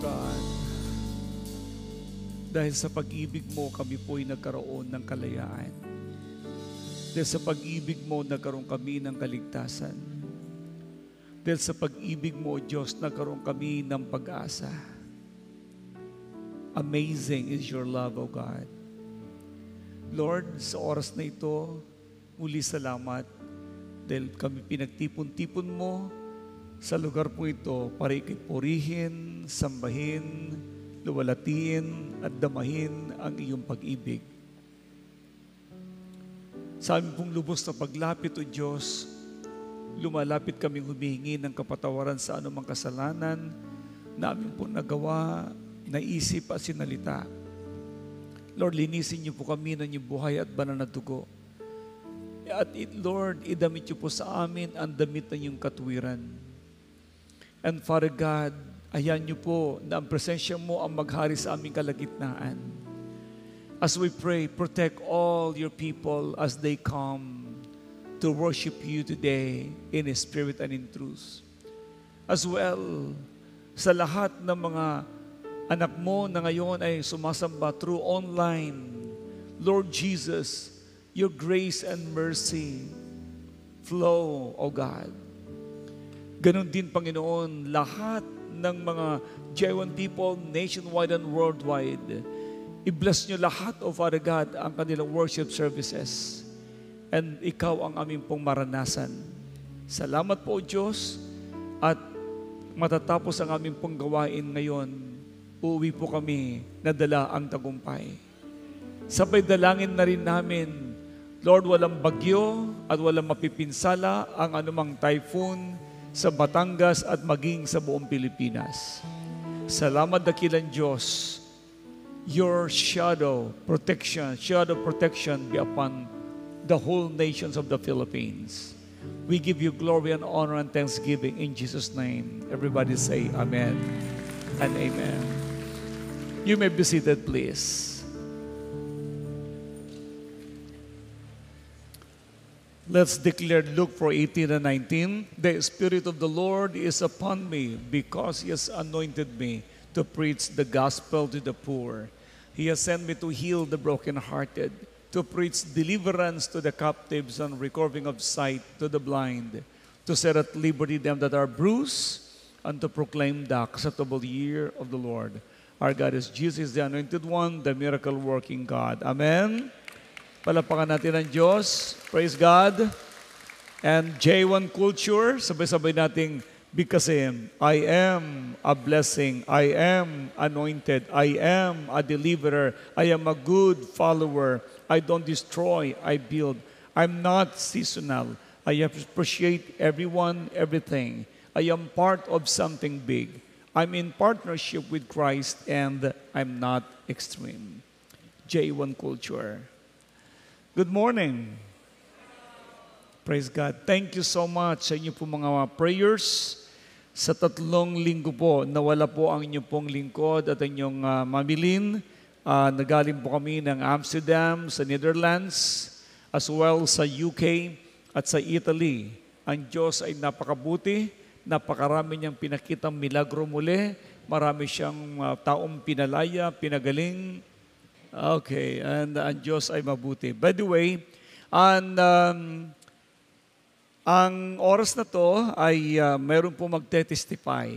God. Dahil sa pag-ibig mo, kami po'y nagkaroon ng kalayaan. Dahil sa pag-ibig mo, nagkaroon kami ng kaligtasan. Dahil sa pag-ibig mo, Diyos, nagkaroon kami ng pag-asa. Amazing is your love, O God. Lord, sa oras na ito, muli salamat dahil kami pinagtipon-tipon mo sa lugar po ito para ikipurihin, sambahin, luwalatiin at damahin ang iyong pag-ibig. Sa aming pong lubos na paglapit, O Diyos, lumalapit kaming humihingi ng kapatawaran sa anumang kasalanan na aming pong nagawa, naisip at sinalita. Lord, linisin niyo po kami ng iyong buhay at banal na dugo. At Lord, idamit niyo po sa amin ang damit ng iyong katwiran. And Father God, ayan niyo po na ang presensya mo ang maghari sa aming kalagitnaan. As we pray, protect all your people as they come to worship you today in spirit and in truth. As well, sa lahat ng mga anak mo na ngayon ay sumasamba through online, Lord Jesus, your grace and mercy flow, O God. Ganon din, Panginoon, lahat ng mga J1 people nationwide and worldwide, i-bless nyo lahat, O Father God, ang kanilang worship services. And ikaw ang aming pong maranasan. Salamat po, O Diyos, at matatapos ang aming pong gawain ngayon, uuwi po kami na dala ang tagumpay. Sabay dalangin na rin namin, Lord, walang bagyo at walang mapipinsala ang anumang typhoon sa Batangas at maging sa buong Pilipinas. Salamat dakilang Diyos. Your shadow protection be upon the whole nations of the Philippines. We give you glory and honor and thanksgiving in Jesus' name. Everybody say amen and amen. You may be seated, please. Let's declare Luke 4:18 and 19. The Spirit of the Lord is upon me because He has anointed me to preach the gospel to the poor. He has sent me to heal the brokenhearted, to preach deliverance to the captives and recovering of sight to the blind, to set at liberty them that are bruised, and to proclaim the acceptable year of the Lord. Our God is Jesus, the Anointed One, the miracle-working God. Amen? Palapakan natin ang Diyos. Praise God. And J1 Culture, sabay-sabay nating bigkasin, I am a blessing. I am anointed. I am a deliverer. I am a good follower. I don't destroy, I build. I'm not seasonal. I appreciate everyone, everything. I am part of something big. I'm in partnership with Christ and I'm not extreme. J1 Culture. Good morning. Praise God. Thank you so much sa inyo po mga prayers. Sa 3 linggo po, nawala po ang inyo pong lingkod at inyong mamilin. Nagaling po kami ng Amsterdam sa Netherlands, as well sa UK at sa Italy. Ang Diyos ay napakabuti. Napakarami niyang pinakitang milagro muli. Marami siyang taong pinalaya, pinagaling. Okay, and ang Diyos ay mabuti. By the way, ang oras na to ay meron po magte-testify.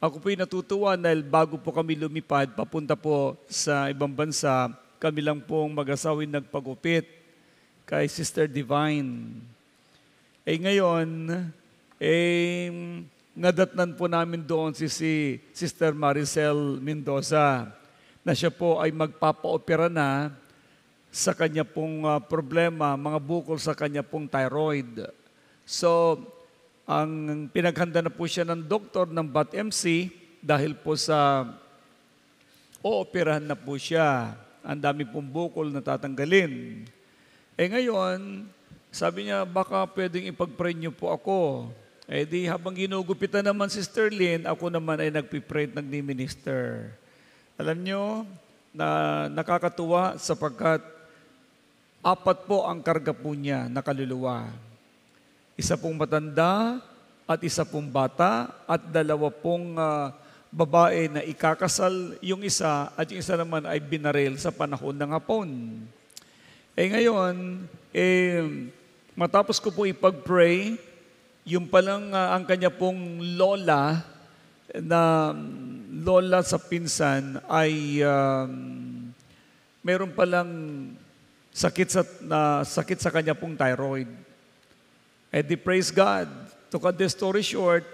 Ako po'y natutuwa dahil bago po kami lumipad, papunta po sa ibang bansa, kami lang pong mag-asawin nagpagupit kay Sister Divine. Ngayon, nadatnan po namin doon si Sister Maricel Mendoza na siya po ay magpapa-opera na sa kanya pong problema, mga bukol sa kanya pong thyroid. So, ang pinaghanda na po siya ng doktor ng BAT-MC dahil po sa ooperahan na po siya. Ang dami pong bukol na tatanggalin. Ngayon, sabi niya, baka pwedeng ipag-pray niyo po ako. Di habang ginugupitan naman si Sterling, ako naman ay nagpipray at nagni-minister. Alam niyo, na nakakatuwa sapagkat 4 po ang karga po niya na kaluluwa. 1 pong matanda at 1 pong bata at 2 pong babae na ikakasal yung isa at yung isa naman ay binaril sa panahon ng hapon. Ngayon, matapos ko po ipag-pray, yung palang ang kanya pong lola na lola sa pinsan ay meron palang sakit sa kanya pong thyroid. Praise God. To cut the story short,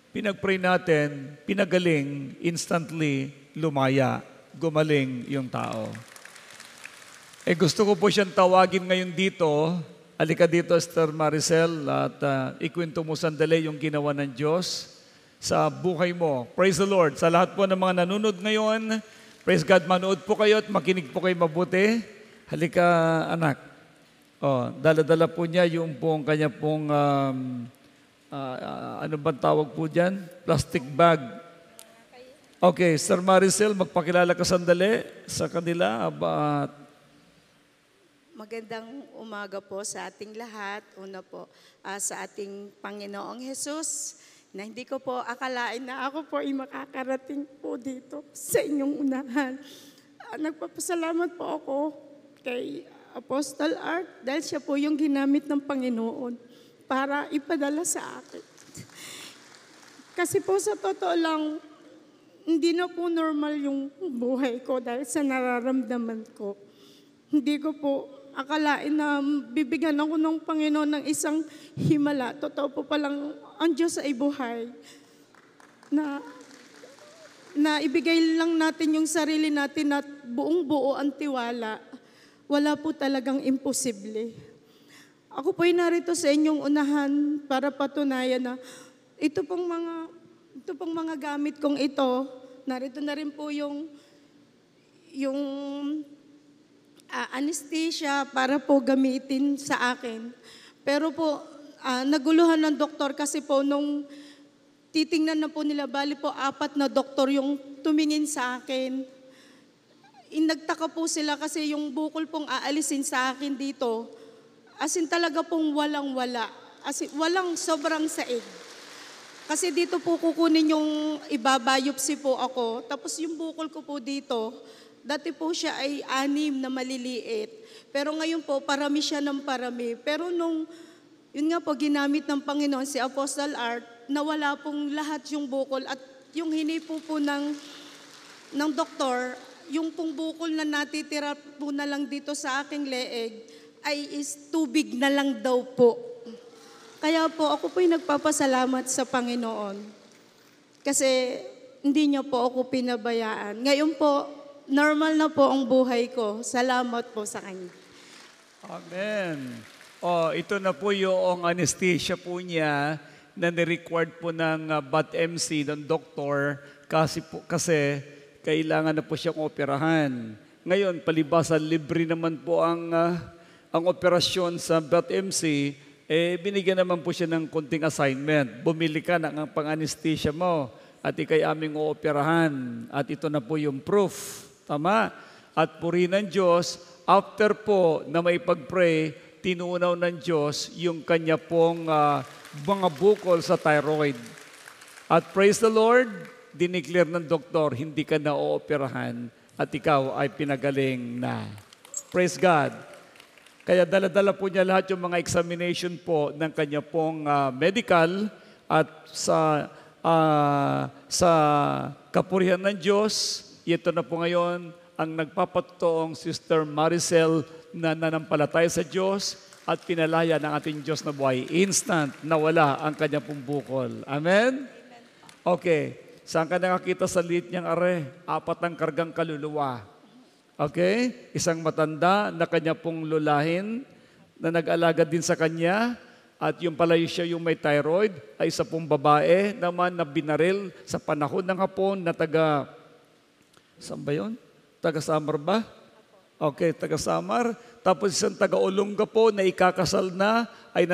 pinag-pray natin, pinagaling, instantly, lumaya, gumaling yung tao. Gusto ko po siyang tawagin ngayon dito. Halika dito, Sister Maricel, at ikwento mo sandali yung ginawa ng Diyos sa buhay mo. Praise the Lord. Sa lahat po ng mga nanonood ngayon, praise God, manood po kayo at makinig po kayo mabuti. Halika, anak. Dala-dala po niya yung pong kanya pong, ano bang tawag po dyan? Plastic bag. Okay, Sir Maricel, magpakilala ka sandali sa kanila. Magandang umaga po sa ating lahat. Una po sa ating Panginoong Hesus, na hindi ko po akalain na ako po ay makakarating po dito sa inyong unahan. Nagpapasalamat po ako kay Apostle Art dahil siya po yung ginamit ng Panginoon para ipadala sa akin. Kasi po sa totoo lang, hindi na po normal yung buhay ko dahil sa nararamdaman ko. Hindi ko po akalain na bibigyan ako ng Panginoon ng isang himala. Totoo po palang ang Diyos ay buhay. Na ibigay lang natin yung sarili natin at buong-buo ang tiwala. Wala po talagang imposible. Ako po'y narito sa inyong unahan para patunayan na ito pong mga gamit kong ito, narito na rin po yung anesthesia para po gamitin sa akin. Pero po, naguluhan ng doktor kasi po nung titingnan na po nila, bali po 4 na doktor yung tumingin sa akin. Nagtaka po sila kasi yung bukol pong aalisin sa akin dito, as in talaga pong walang-wala. As in, walang sobrang saig. Kasi dito po kukunin yung ibabiopsy po ako. Tapos yung bukol ko po dito, dati po siya ay 6 na maliliit. Pero ngayon po, parami siya ng parami. Pero yun nga po, ginamit ng Panginoon si Apostle Art, nawala pong lahat yung bukol at yung hinipo po ng doktor, yung pong bukol na natitira po na lang dito sa aking leeg ay tubig na lang daw po. Kaya po ako po'y nagpapasalamat sa Panginoon kasi hindi niya po ako pinabayaan. Ngayon po, normal na po ang buhay ko. Salamat po sa Kanya. Amen. Ito na po yung anesthesia po niya na ni-required po ng BAT-MC, ng doktor, kasi kailangan na po siyang operahan. Ngayon, palibasan, libre naman po ang operasyon sa BAT-MC, binigyan naman po siya ng konting assignment. Bumili ka ng pang-anesthesia mo at ikay aming ooperahan. At ito na po yung proof. Tama? At puri ng Diyos, after po na may pag-pray, tinunaw ng Diyos yung kanya pong mga bukol sa thyroid. At praise the Lord, dineclare ng doktor, hindi ka na ooperahan at ikaw ay pinagaling na. Praise God. Kaya dala-dala po niya lahat yung mga examination po ng kanya pong medical at sa kapurihan ng Diyos, ito na po ngayon ang nagpapatoong Sister Maricel na nanampalataya sa Diyos at pinalaya ng ating Diyos na buhay. Instant, nawala ang kanya pong bukol. Amen? Okay. Saan ka nakakita sa liit niyang are? 4 ang kargang kaluluwa. Okay? Isang matanda na kanya pong lulahin, na nag-alaga din sa kanya, at yung pala siya yung may thyroid, ay isa pong babae naman na binaril sa panahon ng hapon na saan ba yun? Taga-Samar ba? Okay, taga-Samar. Tapos isang taga-Olonga po na ikakasal na ay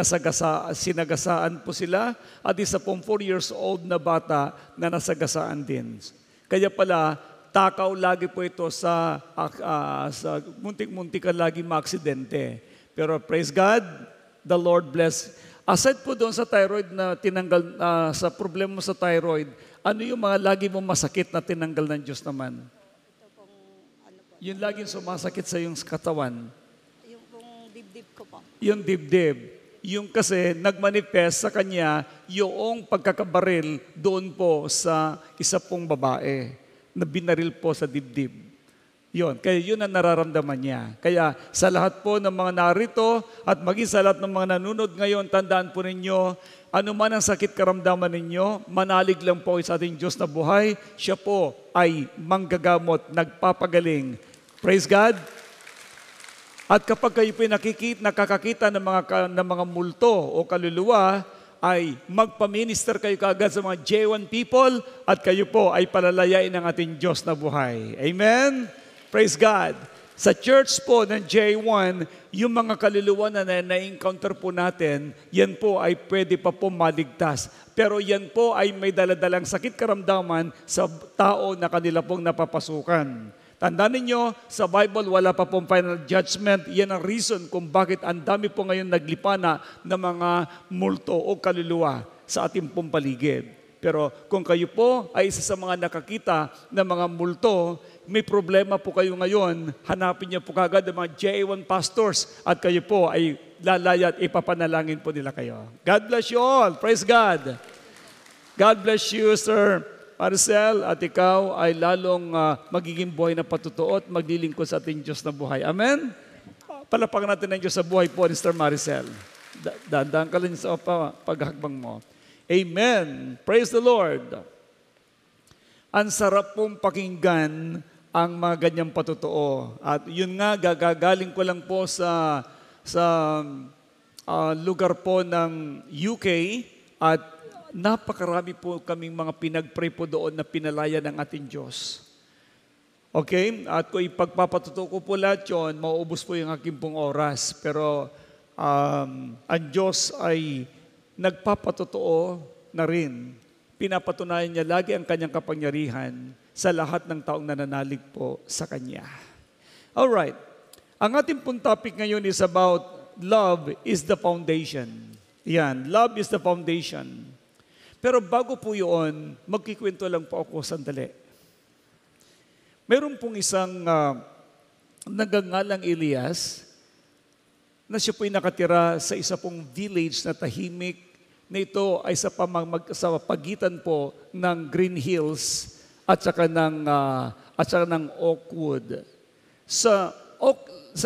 sinagasaan po sila at isa pong 4 years old na bata na nasagasaan din. Kaya pala, takaw lagi po ito sa muntik-muntik ka lagi maaksidente. Pero praise God, the Lord bless. Aside po doon sa thyroid na tinanggal, sa problema sa thyroid, Ano yung mga lagi mong masakit na tinanggal ng Diyos naman? Ito pong, ano po, Yung laging sumasakit sa iyong katawan. yung pong dibdib ko po. Yung dibdib. Yung kasi nagmanifest sa kanya yung pagkakabaril doon po sa isa pong babae na binaril po sa dibdib. Yun, kaya yun ang nararamdaman niya. Kaya sa lahat po ng mga narito at maging sa lahat ng mga nanunod ngayon, tandaan po ninyo, ano man ang sakit karamdaman ninyo, manalig lang po sa ating Diyos na buhay, siya po ay manggagamot, nagpapagaling. Praise God! At kapag kayo po nakakakita ng mga multo o kaluluwa, ay magpa-minister kayo kaagad sa mga J1 people at kayo po ay palalayain ng ating Diyos na buhay. Amen? Praise God. Sa church po ng J1, yung mga kaluluwa na na-encounter po natin, yan po ay pwede pa po maligtas. Pero yan po ay may daladalang sakit karamdaman sa tao na kanila pong napapasukan. Tandaan ninyo, sa Bible wala pa pong final judgment. Yan ang reason kung bakit ang dami po ngayon naglipana ng mga multo o kaluluwa sa ating pong paligid. Pero kung kayo po ay isa sa mga nakakita ng mga multo, may problema po kayo ngayon, hanapin niyo po kagad ang mga J1 pastors at kayo po ay lalaya at ipapanalangin po nila kayo. God bless you all. Praise God. God bless you, Sir Maricel, at ikaw ay lalong magiging buhay na patutuo at maglilingkod sa ating Diyos na buhay. Amen? Palapakan natin ang Diyos sa buhay po ni Sir Maricel. Dandaan ka lang sa paghakbang mo. Amen. Praise the Lord. Ang sarap pong pakinggan ang mga ganyang patutuo. At yun nga, gagagaling ko lang po sa lugar po ng UK at napakarami po kaming mga pinag-pray po doon na pinalaya ng ating Diyos. Okay? At kung ipagpapatuto ko po lahat yun, mauubos po yung aking pong oras. Pero ang Diyos ay nagpapatutuo na rin. Pinapatunayan niya lagi ang kanyang kapangyarihan sa lahat ng taong nananalig po sa Kanya. Alright. Ang ating pong topic ngayon is about love is the foundation. Yan, love is the foundation. Pero bago po yun, magkikwento lang po ako sandali. Meron pong isang nagangalang Elias na siya po'y nakatira sa isa pong village na tahimik na ito ay sa pagitan po ng Green Hills at saka ng Oakwood. Sa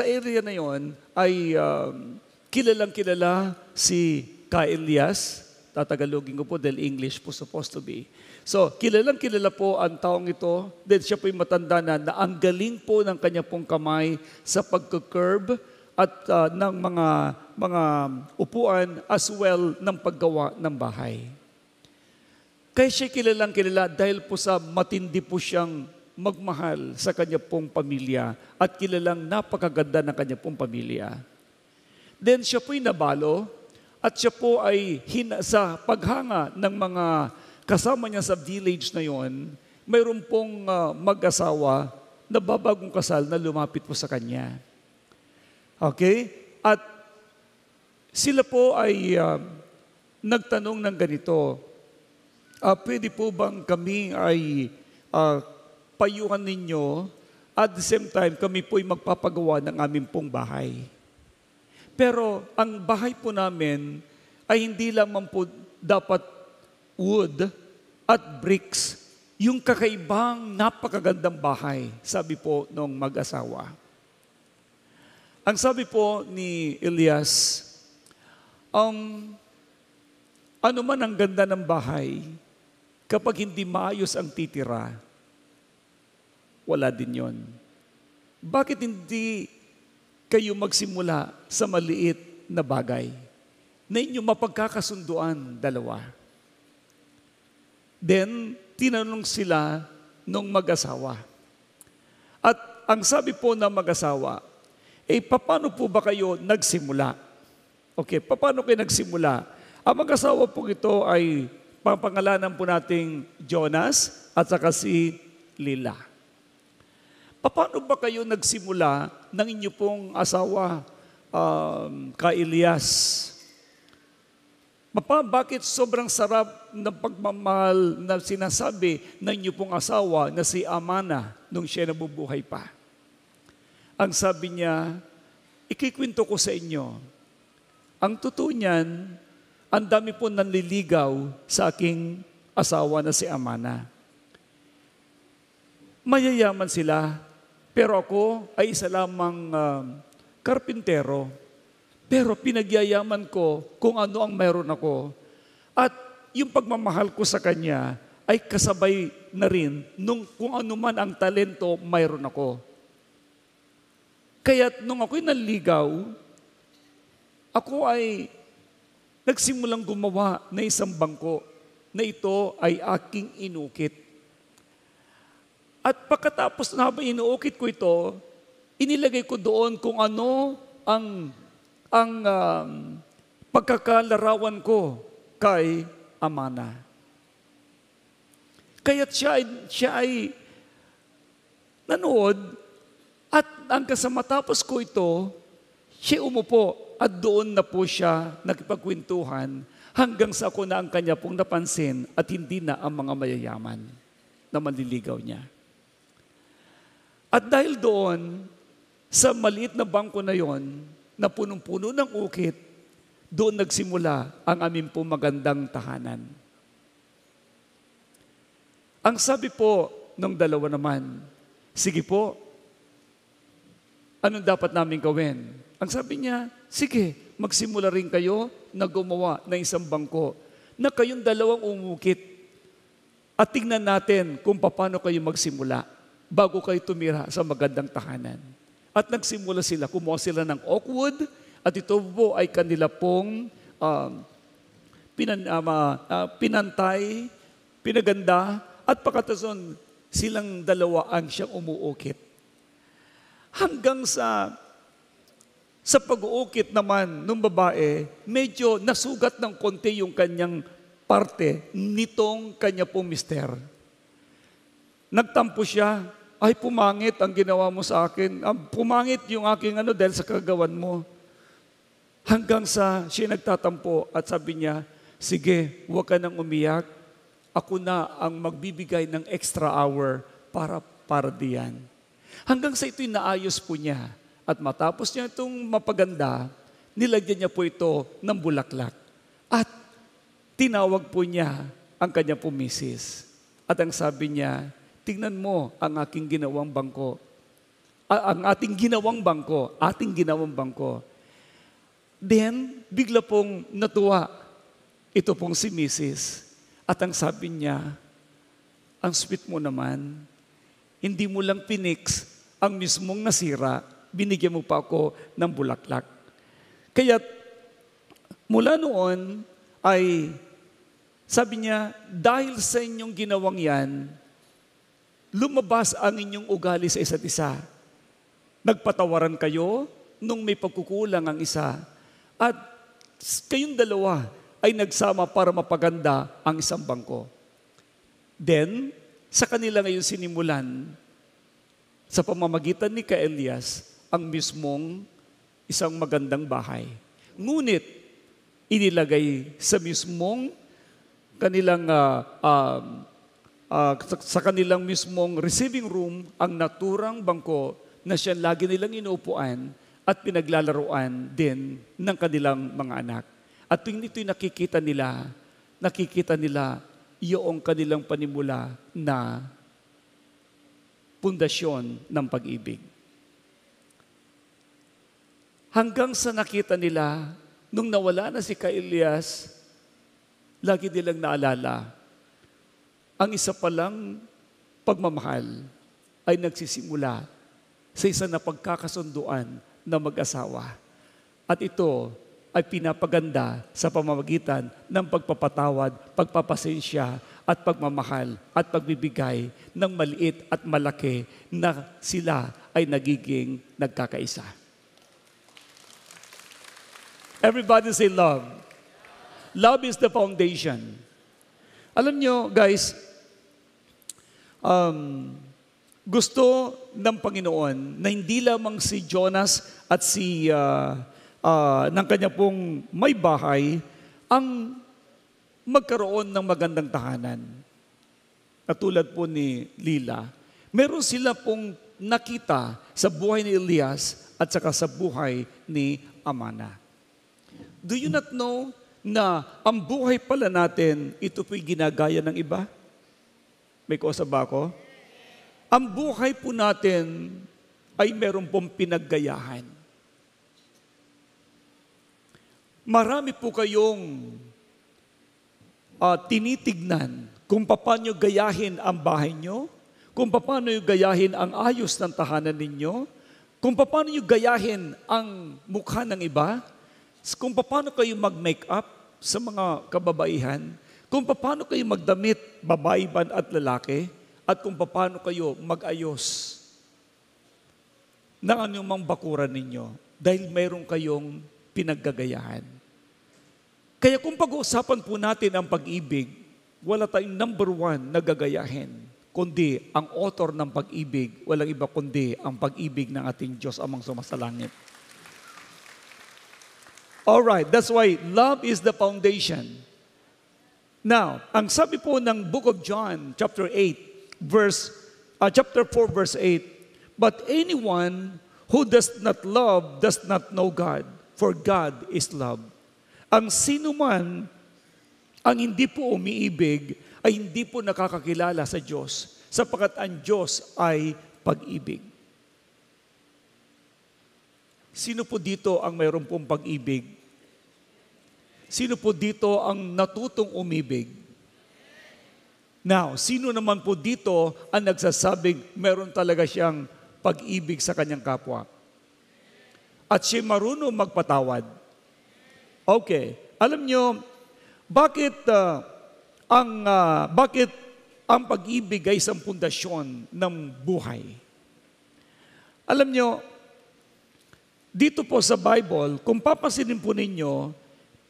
area na yon ay kilalang kilala si Elias. Tatagalogin ko po dahil English po supposed to be. So, kilalang kilala po ang taong ito. Then siya po'y matanda na ang galing po ng kanya pong kamay sa pagka-curb at ng mga upuan as well ng paggawa ng bahay. Kaya siya kilalang kilala dahil po sa matindi po siyang magmahal sa kanya pong pamilya at kilalang napakaganda ng kanya pong pamilya. Then siya po'y nabalo at siya po ay sa paghanga ng mga kasama niya sa village na yon, mayroon pong mag-asawa na babagong kasal na lumapit po sa kanya. Okay? At sila po ay nagtanong ng ganito, pwede po bang kami ay payuhan ninyo at the same time kami po ay magpapagawa ng aming pong bahay. Pero ang bahay po namin ay hindi lamang po dapat wood at bricks. Yung kakaibang napakagandang bahay, sabi po nung mag-asawa. Ang sabi po ni Elias, ano man ang ganda ng bahay, kapag hindi maayos ang titira, wala din yon. Bakit hindi kayo magsimula sa maliit na bagay na inyong mapagkakasunduan dalawa? Then, tinanong sila nung mag-asawa. At ang sabi po ng mag-asawa, paano po ba kayo nagsimula? Okay, paano kayo nagsimula? Ang mag-asawa po ito ay pangalanan po nating Jonas at saka si Lila. Paano ba kayo nagsimula ng inyo pong asawa, ka Elias? Bakit sobrang sarap ng pagmamahal na sinasabi ng inyo pong asawa na si Amana nung siya nabubuhay pa? Ang sabi niya, ikikwento ko sa inyo. Ang totoo niyan, ang dami po nanliligaw sa aking asawa na si Amana. Mayayaman sila, pero ako ay isa lamang karpintero. Pero pinagyayaman ko kung ano ang mayroon ako. At yung pagmamahal ko sa kanya ay kasabay na rin nung kung ano man ang talento mayroon ako. Kaya nung ako'y nanligaw, ako ay nagsimulang gumawa ng isang bangko na ito ay aking inukit. At pagkatapos na habang inuukit ko ito, inilagay ko doon kung ano ang pagkakalarawan ko kay Amana. Kaya't siya ay nanood at hanggang sa matapos ko ito, siya umupo at doon na po siya nakipagkwentuhan hanggang sa ako na ang kanya pong napansin at hindi na ang mga mayayaman na manliligaw niya. At dahil doon, sa maliit na bangko na yon, na punong-puno ng ukit, doon nagsimula ang aming pong magandang tahanan. Ang sabi po ng dalawa naman, sige po, anong dapat namin gawin? Ang sabi niya, sige, magsimula rin kayo na gumawa ng isang bangko na kayong dalawang umukit at tingnan natin kung paano kayo magsimula bago kayo tumira sa magandang tahanan. At nagsimula sila, kumuha sila ng oak wood at ito po ay kanila pong pinantay, pinaganda at pagkataon silang dalawa ang siyang umuukit. Hanggang sa pag-uukit naman ng babae, medyo nasugat ng konti yung kanyang parte nitong kanya pong mister. Nagtampo siya, ay pumangit ang ginawa mo sa akin. Pumangit yung aking dahil sa kagawan mo. Hanggang sa siya nagtatampo at sabi niya, sige, huwag ka nang umiyak. Ako na ang magbibigay ng extra hour para diyan. Hanggang sa ito'y naayos po niya. At matapos niya itong mapaganda, nilagyan niya po ito ng bulaklak. At tinawag po niya ang kanya po misis. At ang sabi niya, tingnan mo ang aking ginawang bangko. Ang ating ginawang bangko. Then, bigla pong natuwa ito pong si Mrs. At ang sabi niya, ang sweet mo naman, hindi mo lang pinix ang mismong nasira, binigyan mo pa ako ng bulaklak. Kaya mula noon ay sabi niya, dahil sa inyong ginawang yan, lumabas ang inyong ugali sa isa't isa. Nagpatawaran kayo nung may pagkukulang ang isa. At kayong dalawa ay nagsama para mapaganda ang isang bangko. Then, sa kanila ngayon sinimulan, sa pamamagitan ni Elias, ang mismong isang magandang bahay. Ngunit, inilagay sa mismong kanilang sa kanilang mismong receiving room ang naturang bangko na siya lagi nilang inuupuan at pinaglalaruan din ng kanilang mga anak. At tuwing ito'y nakikita nila yung kanilang panimula na pundasyon ng pag-ibig. Hanggang sa nakita nila, nung nawala na si Elias, lagi nilang naalala, ang isa palang pagmamahal ay nagsisimula sa isa na pagkakasunduan na mag-asawa. At ito ay pinapaganda sa pamamagitan ng pagpapatawad, pagpapasensya at pagmamahal at pagbibigay ng maliit at malaki na sila ay nagiging nagkakaisa. Everybody say love. Love is the foundation. Alam nyo, guys, gusto ng Panginoon na hindi lamang si Jonas at ng kanya pong may bahay ang magkaroon ng magandang tahanan. Katulad po ni Lila, meron sila pong nakita sa buhay ni Elias at saka sa buhay ni Amana. Do you not know na ang buhay pala natin, ito po'y ginagaya ng iba? May kausa ba ako? Ang buhay po natin ay meron pong pinaggayahan. Marami po kayong tinitignan kung paano gayahin ang bahay nyo, kung paano gayahin ang ayos ng tahanan ninyo, kung paano gayahin ang mukha ng iba, kung paano kayo mag-make up sa mga kababaihan, kung paano kayo magdamit, babae man at lalaki, at kung paano kayo mag-ayos ng anumang bakuran ninyo dahil mayroon kayong pinaggagayahan. Kaya kung pag-uusapan po natin ang pag-ibig, wala tayong number one na gagayahin, kundi ang author ng pag-ibig, walang iba kundi ang pag-ibig ng ating Diyos amang sumasalangit. Alright, that's why love is the foundation. Now, ang sabi po ng Book of John, chapter 4, verse 8, but anyone who does not love does not know God, for God is love. Ang sino man ang hindi po umiibig ay hindi po nakakakilala sa Diyos, sapagkat ang Diyos ay pag-ibig. Sino po dito ang mayroon pong pag-ibig? Sino po dito ang natutong umibig? Now, sino naman po dito ang nagsasabing meron talaga siyang pag-ibig sa kanyang kapwa? At siya marunong magpatawad. Okay, alam nyo, bakit ang pag-ibig ay isang pundasyon ng buhay? Alam nyo, dito po sa Bible, kung papansinin po ninyo,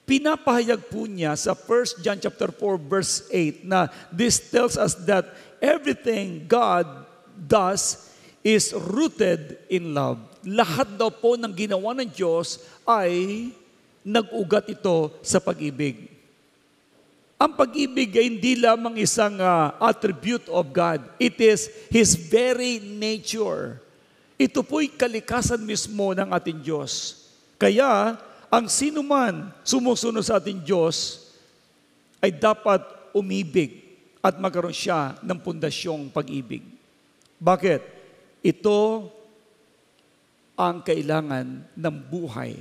pinapahayag po niya sa 1 John chapter 4 verse 8 na this tells us that everything God does is rooted in love. Lahat daw po ng ginawa ng Diyos ay nag-ugat ito sa pag-ibig. Ang pag-ibig ay hindi lamang isang attribute of God. It is His very nature. Ito po'y kalikasan mismo ng ating Diyos. Kaya, ang sino man sumusunod sa ating Diyos ay dapat umibig at magkaroon siya ng pundasyong pag-ibig. Bakit? Ito ang kailangan ng buhay.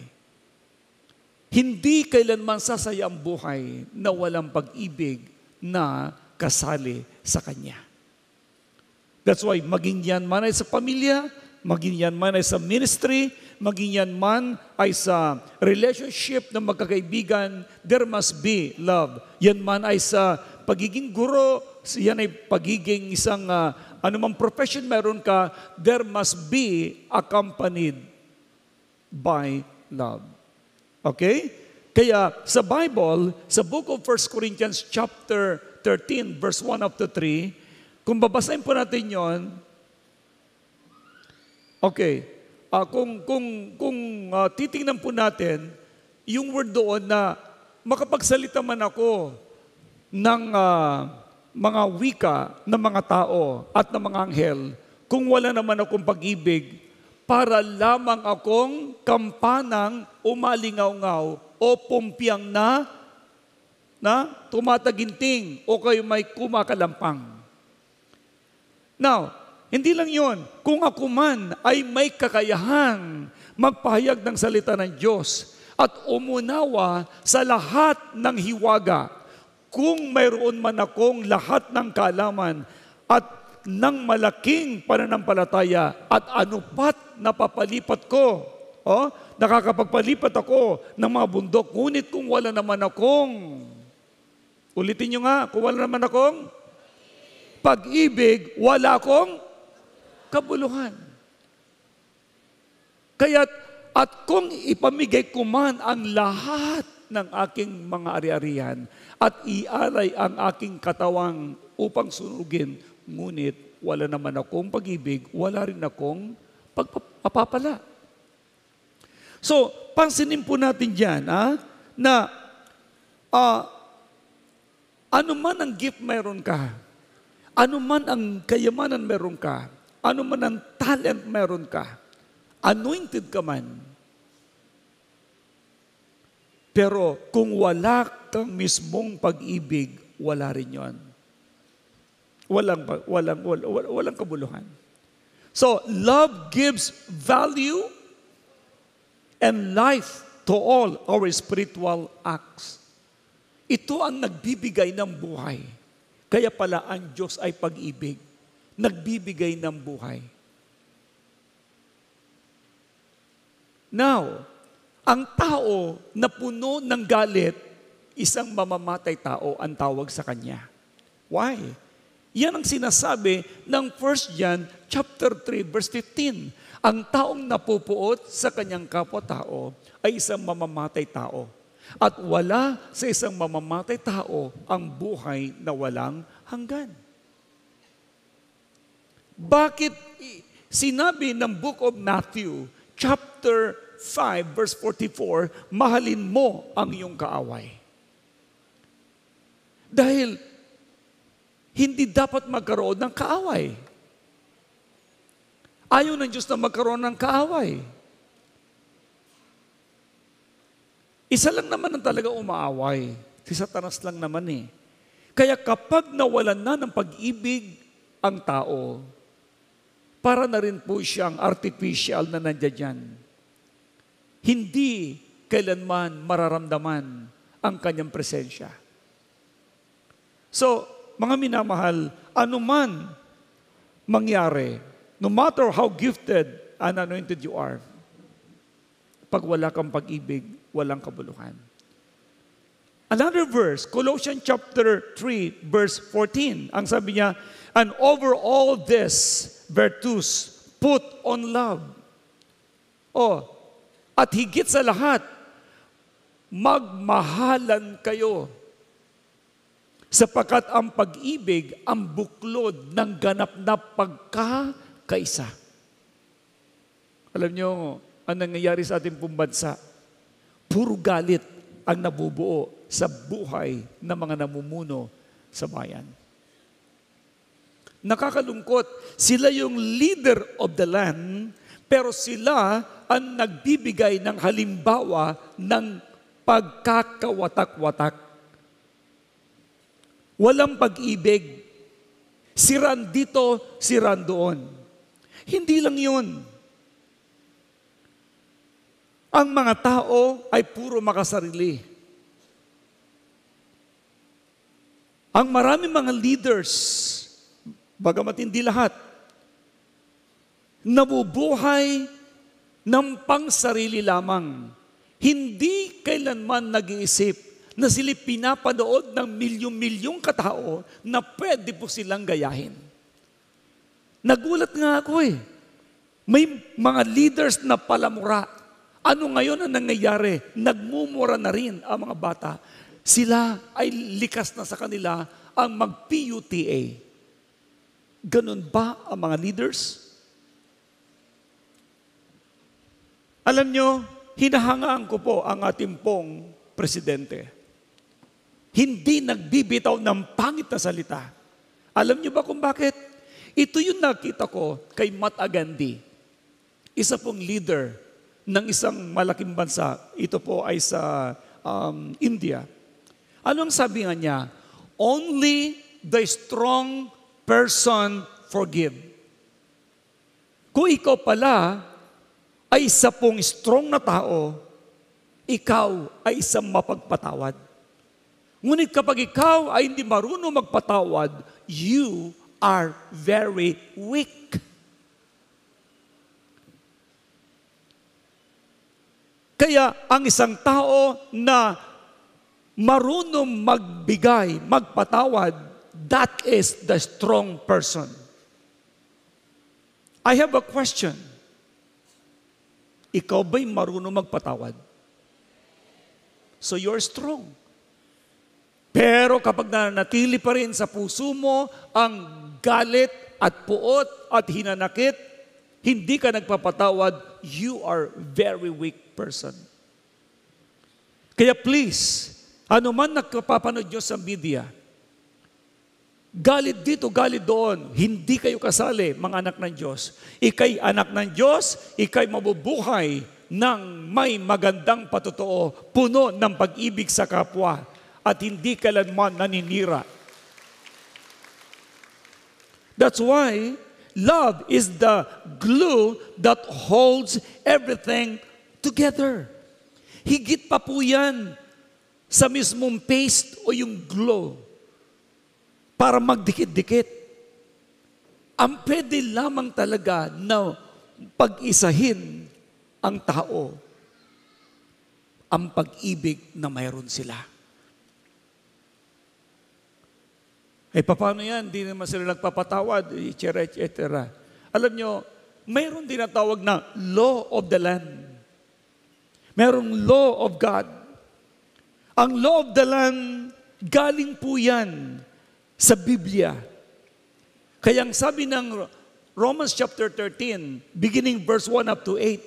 Hindi kailanman sasaya ang buhay na walang pag-ibig na kasali sa Kanya. That's why maging yan man ay sa pamilya, maging yan man ay sa ministry, maging yan man ay sa relationship ng magkakaibigan, there must be love. Yan man ay sa pagiging guro, yan ay pagiging isang anumang profession meron ka, there must be accompanied by love. Okay? Kaya sa Bible, sa book of 1 Corinthians chapter 13, verse 1 up to 3, kung babasahin po natin yon, okay, kung titingnan po natin, yung word doon na makapagsalita man ako ng mga wika ng mga tao at ng mga anghel, kung wala naman akong pag-ibig, para lamang akong kampanang umalingaw-ngaw o pumpyang na tumataginting o kayo may kumakalampang. Now, hindi lang yon. Kung ako man ay may kakayahang magpahayag ng salita ng Diyos at umunawa sa lahat ng hiwaga, kung mayroon man akong lahat ng kaalaman at ng malaking pananampalataya at anupat na papalipat ko, nakakapagpalipat ako ng mga bundok, ngunit kung wala naman akong, ulitin nyo nga, kung wala naman akong pag-ibig, wala akong kabuluhan. Kaya't, at kung ipamigay ko man ang lahat ng aking mga ari-arian at ialay ang aking katawang upang sunugin, ngunit wala naman akong pag-ibig, wala rin akong pagpapala. So, pansinin po natin dyan, na Ano man ang gift meron ka, ano man ang kayamanan meron ka, ano man ang talent meron ka, anointed ka man. Pero kung wala kang mismong pag-ibig, wala rin yon. Walang kabuluhan. So, love gives value and life to all our spiritual acts. Ito ang nagbibigay ng buhay. Kaya pala ang Diyos ay pag-ibig. Nagbibigay ng buhay. Now, ang tao na puno ng galit, isang mamamatay tao ang tawag sa kanya. Why? Yan ang sinasabi ng 1 John chapter 3 verse 15. Ang taong napupuot sa kanyang kapwa-tao ay isang mamamatay tao. At wala sa isang mamamatay tao ang buhay na walang hanggan. Bakit sinabi ng Book of Matthew chapter 5 verse 44, mahalin mo ang iyong kaaway? Dahil hindi dapat magkaroon ng kaaway. Ayaw ng Diyos na magkaroon ng kaaway. Isa lang naman ang talaga umaaway. Si Satanas lang naman eh. Kaya kapag nawalan na ng pag-ibig ang tao, para na rin po siyang artificial na nandiyan. Hindi kailanman mararamdaman ang kanyang presensya. So, mga minamahal, anuman mangyari, no matter how gifted and anointed you are, pag wala kang pag-ibig, walang kabuluhan. Another verse, Colossians chapter 3, verse 14, ang sabi niya, and over all this virtues, put on love. At higit sa lahat, magmahalan kayo. Sapagkat ang pag-ibig, ang buklod ng ganap na pagkakaisa. Alam niyo, ang nangyayari sa ating pong bansa, puro galit ang nabubuo sa buhay ng mga namumuno sa bayan. Nakakalungkot, sila yung leader of the land, pero sila ang nagbibigay ng halimbawa ng pagkakawatak-watak. Walang pag-ibig. Siran dito, siran doon. Hindi lang yun. Ang mga tao ay puro makasarili. Ang maraming mga leaders, bagamat hindi lahat, nabubuhay ng pangsarili lamang. Hindi kailanman nag-iisip na sila pinapanood ng milyong-milyong katao na pwede po silang gayahin. Nagulat nga ako eh. May mga leaders na palamura. Ano ngayon ang nangyayari? Nagmumura na rin ang mga bata. Sila ay likas na sa kanila ang mag-PUTA. Ganun ba ang mga leaders? Alam nyo, hinahangaan ko po ang ating pong presidente. Hindi nagbibitaw ng pangit na salita. Alam nyo ba kung bakit? Ito yung nakita ko kay Mahatma Gandhi. Isa pong leader ng isang malaking bansa. Ito po ay sa India. Ano ang sabi nga niya? Only the strong person forgive. Kung ikaw pala ay isa pong strong na tao, ikaw ay isang mapagpatawad. Ngunit kapag ikaw ay hindi marunong magpatawad, you are very weak. Kaya ang isang tao na marunong magbigay, magpatawad, that is the strong person. I have a question. Ikaw ba'y marunong magpatawad? So you're strong. Pero kapag nanatili pa rin sa puso mo ang galit at puot at hinanakit, hindi ka nagpapatawad, you are very weak person. Kaya please, ano man nakapapanood nyo sa media, galit dito, galit doon. Hindi kayo kasali, mga anak ng Diyos. Ika'y anak ng Diyos, ika'y mabubuhay ng may magandang patotoo, puno ng pag-ibig sa kapwa, at hindi kailanman naninira. That's why love is the glue that holds everything together. Higit pa po yan sa mismong paste o yung glue para magdikit-dikit. Ang pwede lamang talaga na pag-isahin ang tao, ang pag-ibig na mayroon sila. Paano yan? Hindi naman sila nagpapatawad, etc. Alam nyo, mayroon din tawag na law of the land. Mayroong law of God. Ang law of the land, galing po yan sa Biblia. Kaya ang sabi ng Romans chapter 13, beginning verse 1 up to 8,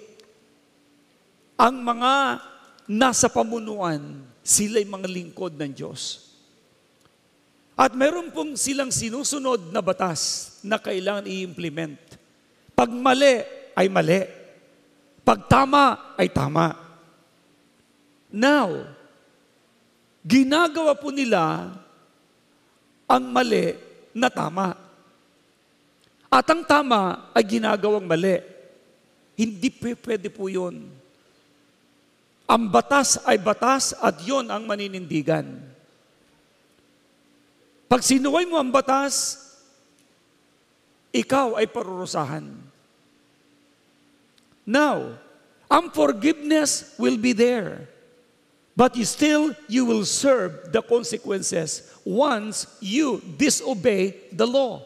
ang mga nasa pamunuan, sila'y mga lingkod ng Diyos. At meron pong silang sinusunod na batas na kailangan i-implement. Pag mali, ay mali. Pag tama, ay tama. Now, ginagawa po nila ang mali na tama. At ang tama ay ginagawang mali. Hindi pwede po yun. Ang batas ay batas at yon ang maninindigan. Pag sinuway mo ang batas, ikaw ay parurusahan. Now, ang forgiveness will be there. But you will serve the consequences once you disobey the law.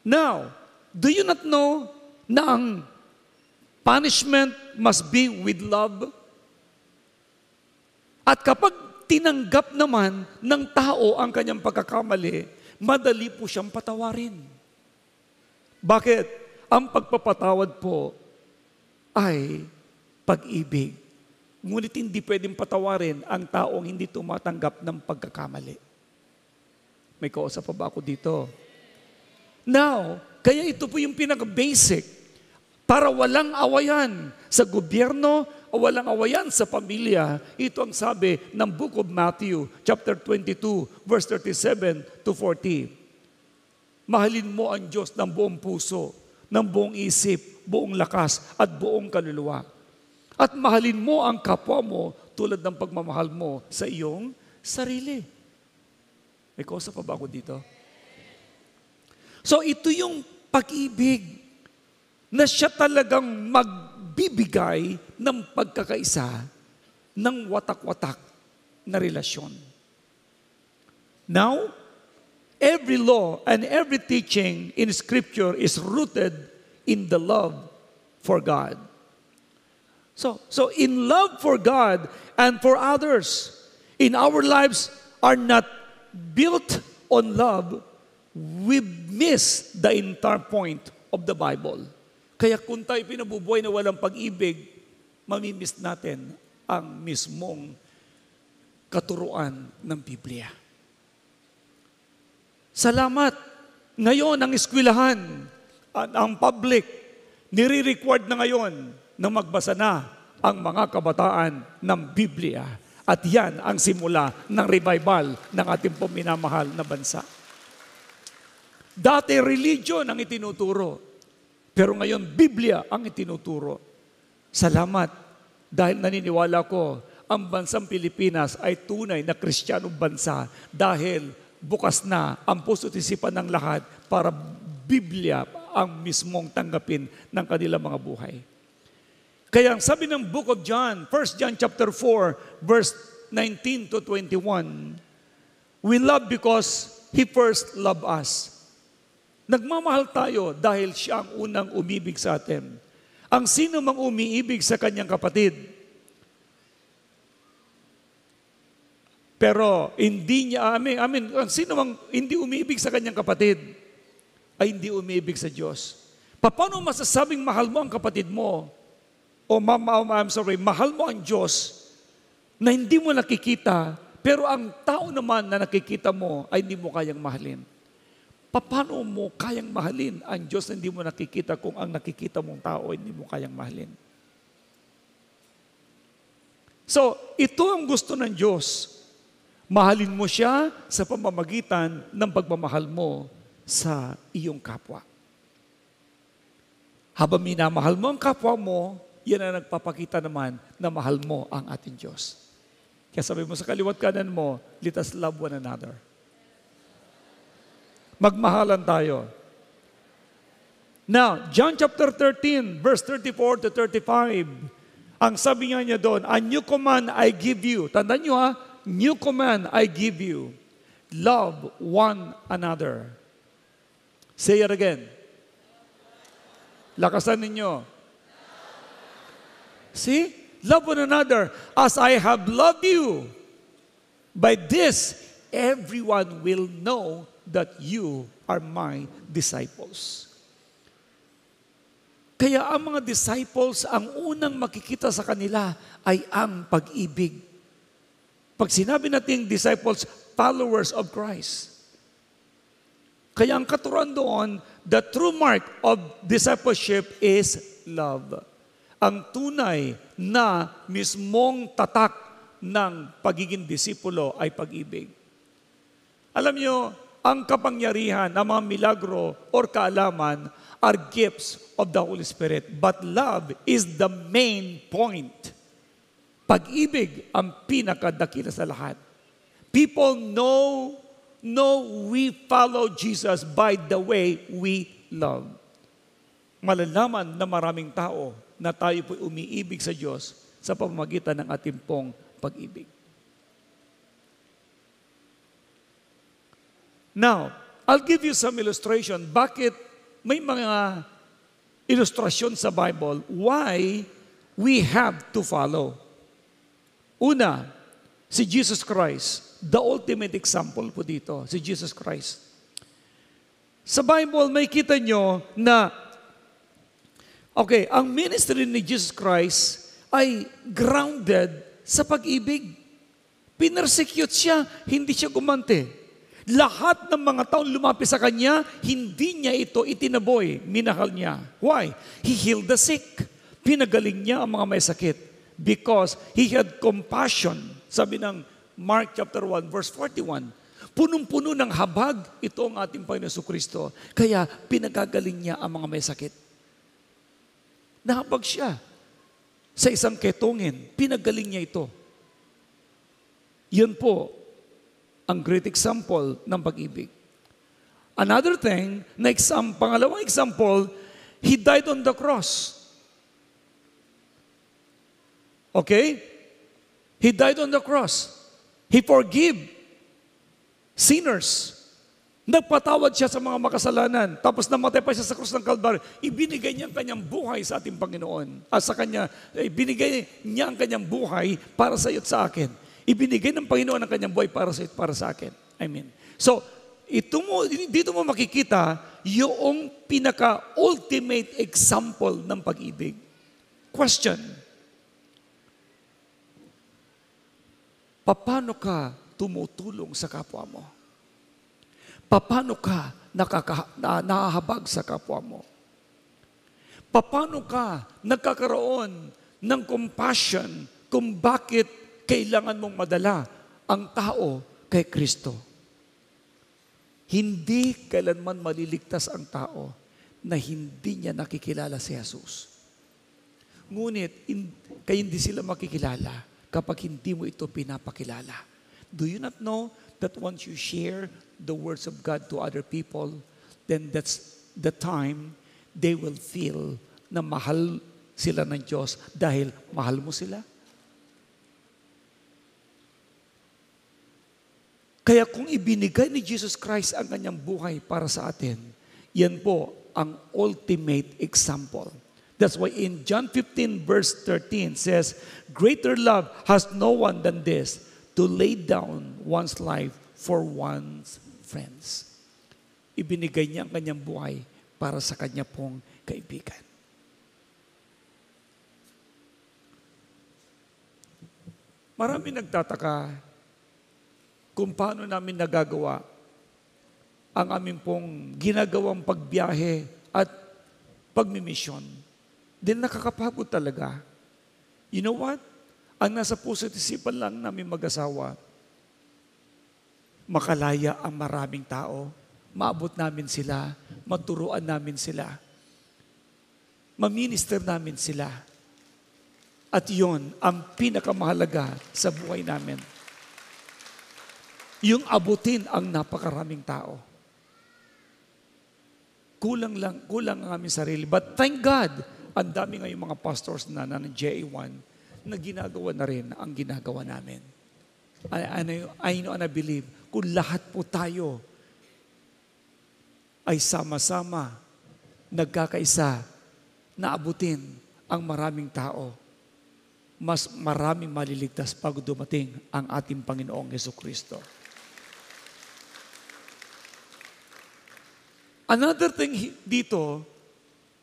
Now, do you not know na ang punishment must be with love? At kapag tinanggap naman ng tao ang kanyang pagkakamali, madali po siyang patawarin. Bakit? Ang pagpapatawad po ay pag-ibig. Ngunit hindi pwedeng patawarin ang taong hindi tumatanggap ng pagkakamali. May kausap pa ba ako dito? Now, kaya ito po yung pinaka-basic para walang awayan sa gobyerno o walang awayan sa pamilya. Ito ang sabi ng Book of Matthew, chapter 22, verse 37 to 40. Mahalin mo ang Diyos ng buong puso, ng buong isip, buong lakas, at buong kaluluwa. At mahalin mo ang kapwa mo tulad ng pagmamahal mo sa iyong sarili. May kausa pa ba ako dito? So ito yung pag-ibig na siya talagang magbibigay ng pagkakaisa ng watak-watak na relasyon. Now, every law and every teaching in Scripture is rooted in the love for God. So in love for God and for others, in our lives are not built on love, we miss the entire point of the Bible. Kaya kung tayo pinabubuhay na walang pag-ibig, mamimiss natin ang mismong katuruan ng Biblia. Salamat! Ngayon, ang eskwelahan, ang public, nire-required na ngayon na magbasa na ang mga kabataan ng Biblia. At yan ang simula ng revival ng ating minamahal na bansa. Dati, religion ang itinuturo. Pero ngayon, Biblia ang itinuturo. Salamat dahil naniniwala ko, ang bansang Pilipinas ay tunay na Kristiyanong bansa dahil bukas na ang puso't isipan ng lahat para Biblia ang mismong tanggapin ng kanilang mga buhay. Kaya ang sabi ng Book of John, 1 John chapter 4, verse 19 to 21, we love because He first loved us. Nagmamahal tayo dahil siya ang unang umibig sa atin. Ang sino mang umiibig sa kanyang kapatid, pero hindi niya, ang sino mang hindi umiibig sa kanyang kapatid, ay hindi umiibig sa Diyos. Paano masasabing mahal mo ang kapatid mo? Mahal mo ang Diyos na hindi mo nakikita, Pero ang tao naman na nakikita mo ay hindi mo kayang mahalin. Paano mo kayang mahalin ang Diyos na hindi mo nakikita kung ang nakikita mong tao ay hindi mo kayang mahalin? So, ito ang gusto ng Diyos. Mahalin mo siya sa pamamagitan ng pagmamahal mo sa iyong kapwa. Habang minamahal mo ang kapwa mo, yan ang nagpapakita naman na mahal mo ang ating Diyos. Kaya sabi mo sa kaliwat kanan mo, let us love one another. Magmahalan tayo. Now, John chapter 13, verse 34 to 35, ang sabi nga niya doon, a new command I give you. Tandaan nyo ha, new command I give you. Love one another. Say it again. Lakasan ninyo. See? Love one another as I have loved you. By this, everyone will know that you are my disciples. Kaya ang mga disciples, ang unang makikita sa kanila ay ang pag-ibig. Pag sinabi natin disciples, followers of Christ. Kaya ang katuruan doon, the true mark of discipleship is love. Ang tunay na mismong tatak ng pagiging disipulo ay pag-ibig. Alam nyo, ang kapangyarihan ng mga milagro or kaalaman are gifts of the Holy Spirit. But love is the main point. Pag-ibig ang pinakadakila sa lahat. People know we follow Jesus by the way we love. Malalaman na maraming tao na tayo po'y umiibig sa Diyos sa pamamagitan ng ating pong pag-ibig. Now, I'll give you some illustration. Bakit may mga ilustrasyon sa Bible why we have to follow? Una, si Jesus Christ. The ultimate example po dito, si Jesus Christ. Sa Bible, may kita nyo na, ang ministry ni Jesus Christ ay grounded sa pag-ibig. Pinersecute siya, hindi siya gumante. Lahat ng mga taong lumapit sa Kanya, hindi niya ito itinaboy, minahal niya. Why? He healed the sick. Pinagaling niya ang mga may sakit because He had compassion. Sabi ng Mark chapter 1, verse 41, punong-puno ng habag, ito ang ating Panginoon Jesucristo. Kaya pinagagaling niya ang mga may sakit. Nahabag siya sa isang ketongin. Pinagaling niya ito. Yun po ang great example ng pag-ibig. Another thing, pangalawang example, He died on the cross. Okay? He died on the cross. He forgave sinners. Nagpatawad siya sa mga makasalanan. Tapos namatay pa siya sa krus ng Kalbaryo. Ibinigay niya ang kanyang buhay sa ating Panginoon. Ibinigay niya ang kanyang buhay para sa iyo at sa akin. Ibinigay ng Panginoon ang kanyang buhay para sa iyo at para sa akin. Amen. So, dito mo makikita yung pinaka-ultimate example ng pag-ibig. Question. Paano ka tumutulong sa kapwa mo? Paano ka nahahabag sa kapwa mo? Paano ka nagkakaroon ng compassion kung bakit kailangan mong madala ang tao kay Kristo? Hindi kailanman maliligtas ang tao na hindi niya nakikilala si Jesus. Ngunit, kaya hindi sila makikilala kapag hindi mo ito pinapakilala. Do you not know that once you share the words of God to other people, then that's the time they will feel na mahal sila ng Diyos dahil mahal mo sila? Kaya kung ibinigay ni Jesus Christ ang kanyang buhay para sa atin, yan po ang ultimate example. That's why in John 15 verse 13 says, greater love has no one than this, to lay down one's life for one's friends. Ibinigay niya ang kanyang buhay para sa kanya pong kaibigan. Marami nagtataka, kung paano namin nagagawa ang aming pong ginagawang pagbiyahe at pagmimisyon. Then nakakapagod talaga. You know what? Ang nasa puso at isipan lang namin mag-asawa, makalaya ang maraming tao, maabot namin sila, maturuan namin sila, maminister namin sila. At yon ang pinakamahalaga sa buhay namin. Yung abutin ang napakaraming tao. Kulang ang aming sarili. But thank God, ang dami ngayong mga pastors na ng JA1 na ginagawa na rin ang ginagawa namin. I know and I believe, kung lahat po tayo ay sama-sama, nagkakaisa, na abutin ang maraming tao, mas maraming maliligtas bago dumating ang ating Panginoong Jesucristo. Another thing dito,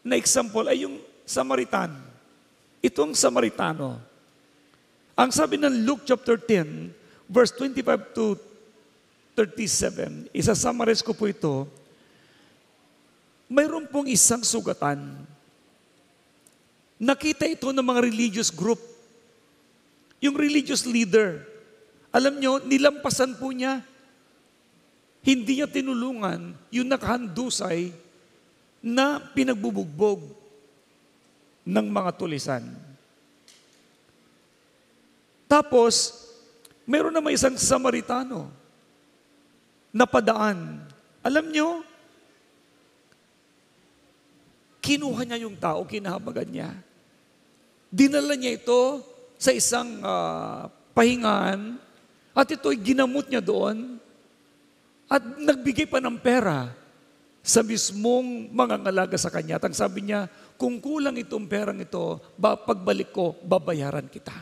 na example ay yung Samaritan. Itong Samaritano. Ang sabi ng Luke chapter 10, verse 25 to 37, isa-summarize ko po ito, mayroon pong isang sugatan. Nakita ito ng mga religious group. Yung religious leader, alam nyo, nilampasan po niya. Hindi niya tinulungan yung nakahandusay na pinagbubugbog ng mga tulisan. Tapos, meron naman isang Samaritano na padaan. Alam nyo, kinuha niya yung tao, kinahabagan niya. Dinala niya ito sa isang pahingaan at ito'y ginamot niya doon at nagbigay pa ng pera sa mismong mangangalaga sa kanya. At ang sabi niya, kung kulang itong perang ito, pagbalik ko, babayaran kita.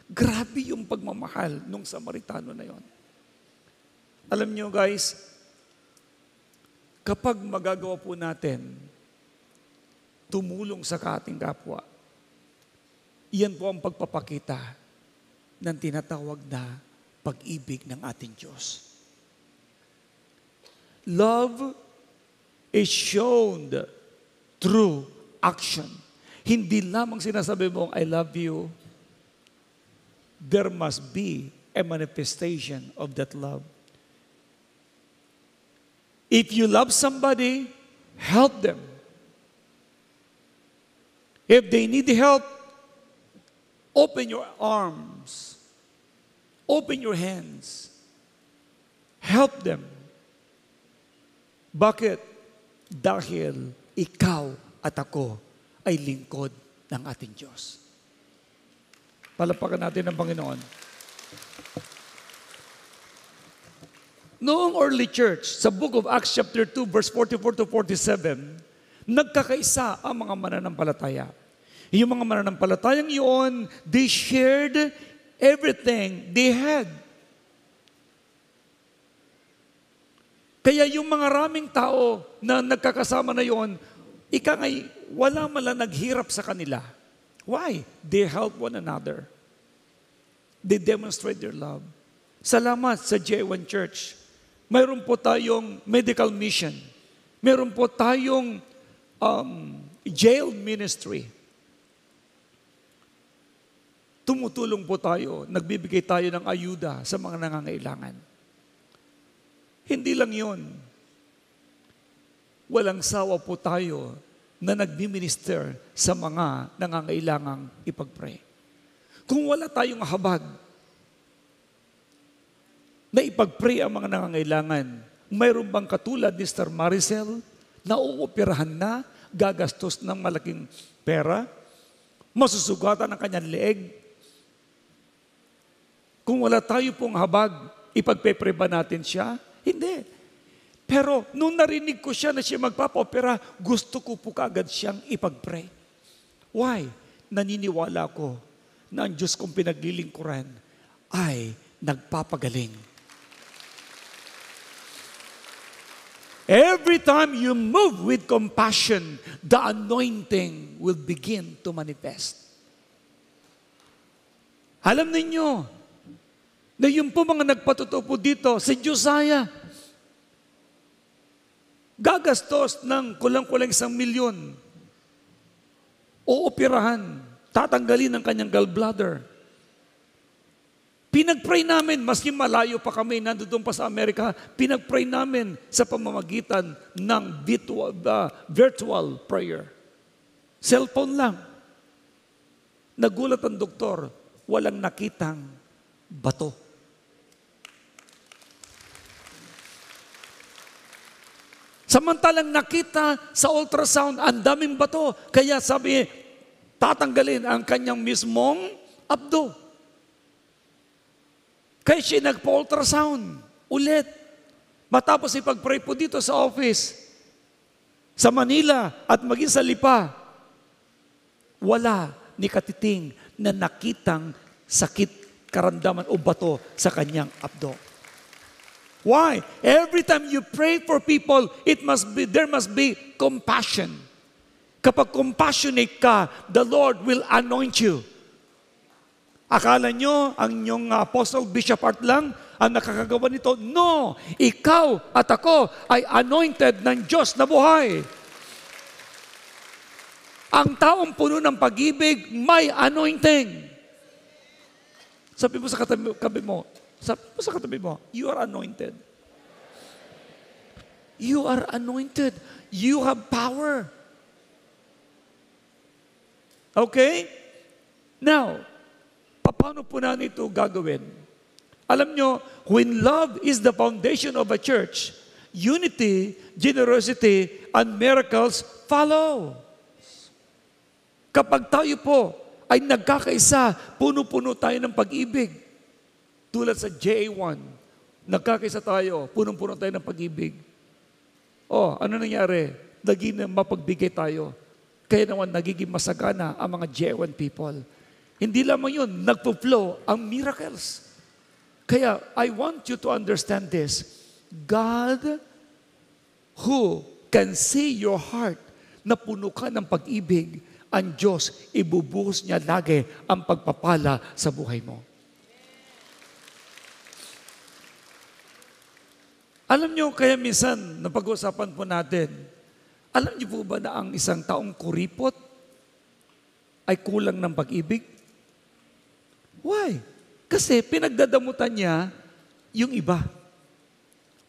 Grabe yung pagmamahal nung Samaritano na yon. Alam niyo guys, kapag magagawa po natin tumulong sa ating kapwa, iyan po ang pagpapakita ng tinatawag na pag-ibig ng ating Diyos. Love is shown through action. Hindi lamang sinasabi mong, I love you. There must be a manifestation of that love. If you love somebody, help them. If they need help, open your arms. Open your hands. Help them. Bakit? Dahil ikaw at ako ay lingkod ng ating Diyos. Palapakan natin ang Panginoon. Noong early church, sa book of Acts chapter 2, verse 44 to 47, nagkakaisa ang mga mananampalataya. Yung mga mananampalatayang yun, they shared everything they had. Kaya yung mga raming tao na nagkakasama na yon, wala man lang naghirap sa kanila. Why? They help one another. They demonstrate their love. Salamat sa J1 Church. Mayroon po tayong medical mission. Mayroon po tayong jail ministry. Tumutulong po tayo, nagbibigay tayo ng ayuda sa mga nangangailangan. Hindi lang yon. Walang sawa po tayo na nagmi-minister sa mga nangangailangang ipag-pray. Kung wala tayong habag na ipag-pray ang mga nangangailangan, mayroon bang katulad ni Sister Maricel na uoperahan na, gagastos ng malaking pera, masusugatan ang kanyang leeg? Kung wala tayo pong habag, ipagpe-pray ba natin siya? Hindi. Pero nung narinig ko siya na siya magpapa-opera, gusto ko po kaagad siyang ipag-pray. Why? Naniniwala ko na ang Diyos kong pinaglilingkuran ay nagpapagaling. Every time you move with compassion, the anointing will begin to manifest. Alam ninyo, Na yun po mga nagpatotoo po dito, si Josiah, gagastos ng kulang-kulang 1 milyon. Ooperahan, tatanggalin ang kanyang gallbladder. Pinag-pray namin, maski malayo pa kami, nandoon pa sa Amerika, pinag-pray namin sa pamamagitan ng virtual prayer. Cellphone lang. Nagulat ang doktor, walang nakitang bato. Samantalang nakita sa ultrasound, ang daming bato. Kaya sabi, tatanggalin ang kanyang mismong abdo. Kaya siya nagpa-ultrasound ulit. Matapos ipag-pray po dito sa office, sa Manila at maging sa Lipa, wala ni katiting na nakitang sakit, karamdaman o bato sa kanyang abdo. Why? Every time you pray for people, there must be compassion. Kapag compassionate ka, the Lord will anoint you. Akala nyo, ang inyong apostle, bishop Art lang, ang nakakagawa nito? No! Ikaw at ako ay anointed ng Diyos na buhay. Ang taong puno ng pag-ibig, may anointing. Sabi mo sa katabi mo, you are anointed. You are anointed. You have power. Okay? Now, paano po natin ito gagawin? Alam nyo, when love is the foundation of a church, unity, generosity, and miracles follow. Kapag tayo po ay nagkakaisa, puno-puno tayo ng pag-ibig. Tulad sa JA1, nagkakaisa tayo, punong-puno tayo ng pag-ibig. Oh, ano nangyari? Naging mapagbigay tayo. Kaya naman nagiging masagana ang mga JA1 people. Hindi lamang yun, nagpo-flow ang miracles. Kaya I want you to understand this. God who can see your heart na puno ka ng pag-ibig, ang Diyos, ibubuhos niya lagi ang pagpapala sa buhay mo. Alam niyo, kaya minsan, napag-usapan po natin, alam niyo po ba na ang isang taong kuripot ay kulang ng pag-ibig? Why? Kasi pinagdadamutan niya yung iba.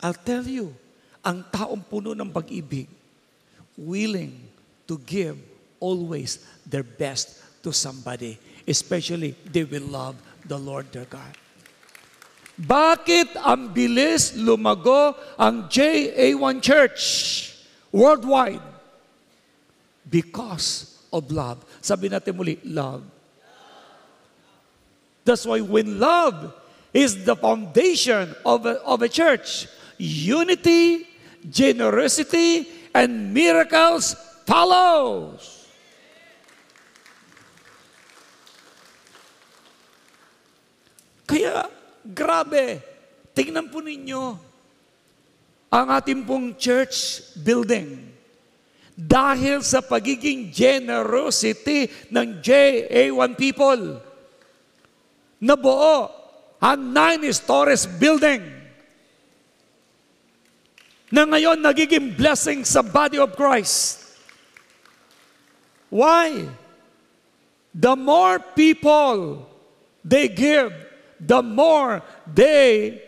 I'll tell you, ang taong puno ng pag-ibig, willing to give always their best to somebody, especially they will love the Lord their God. Bakit ang bilis lumago ang JA1 Church worldwide? Because of love. Sabi natin muli, love. That's why when love is the foundation of a church, unity, generosity, and miracles follows. Kaya, grabe, tingnan po ninyo ang ating pong church building. Dahil sa pagiging generosity ng JA1 people, nabuo ang 9 stories building na ngayon nagiging blessing sa body of Christ. Why? The more people they give, the more they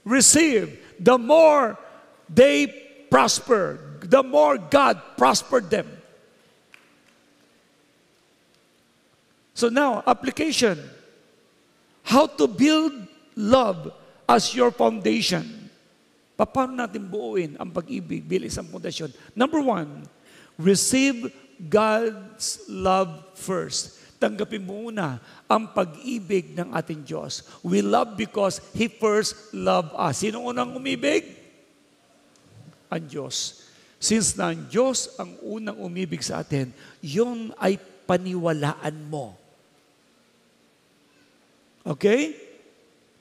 receive, the more they prosper, the more God prospered them. So now, application. How to build love as your foundation. Paano natin buuin ang pag-ibig bilang isang pundasyon? Number 1, receive God's love first. Tanggapin mo muna ang pag-ibig ng ating Diyos. We love because He first loved us. Sino unang umibig? Ang Diyos. Since na ang Diyos ang unang umibig sa atin, yun ay paniwalaan mo. Okay?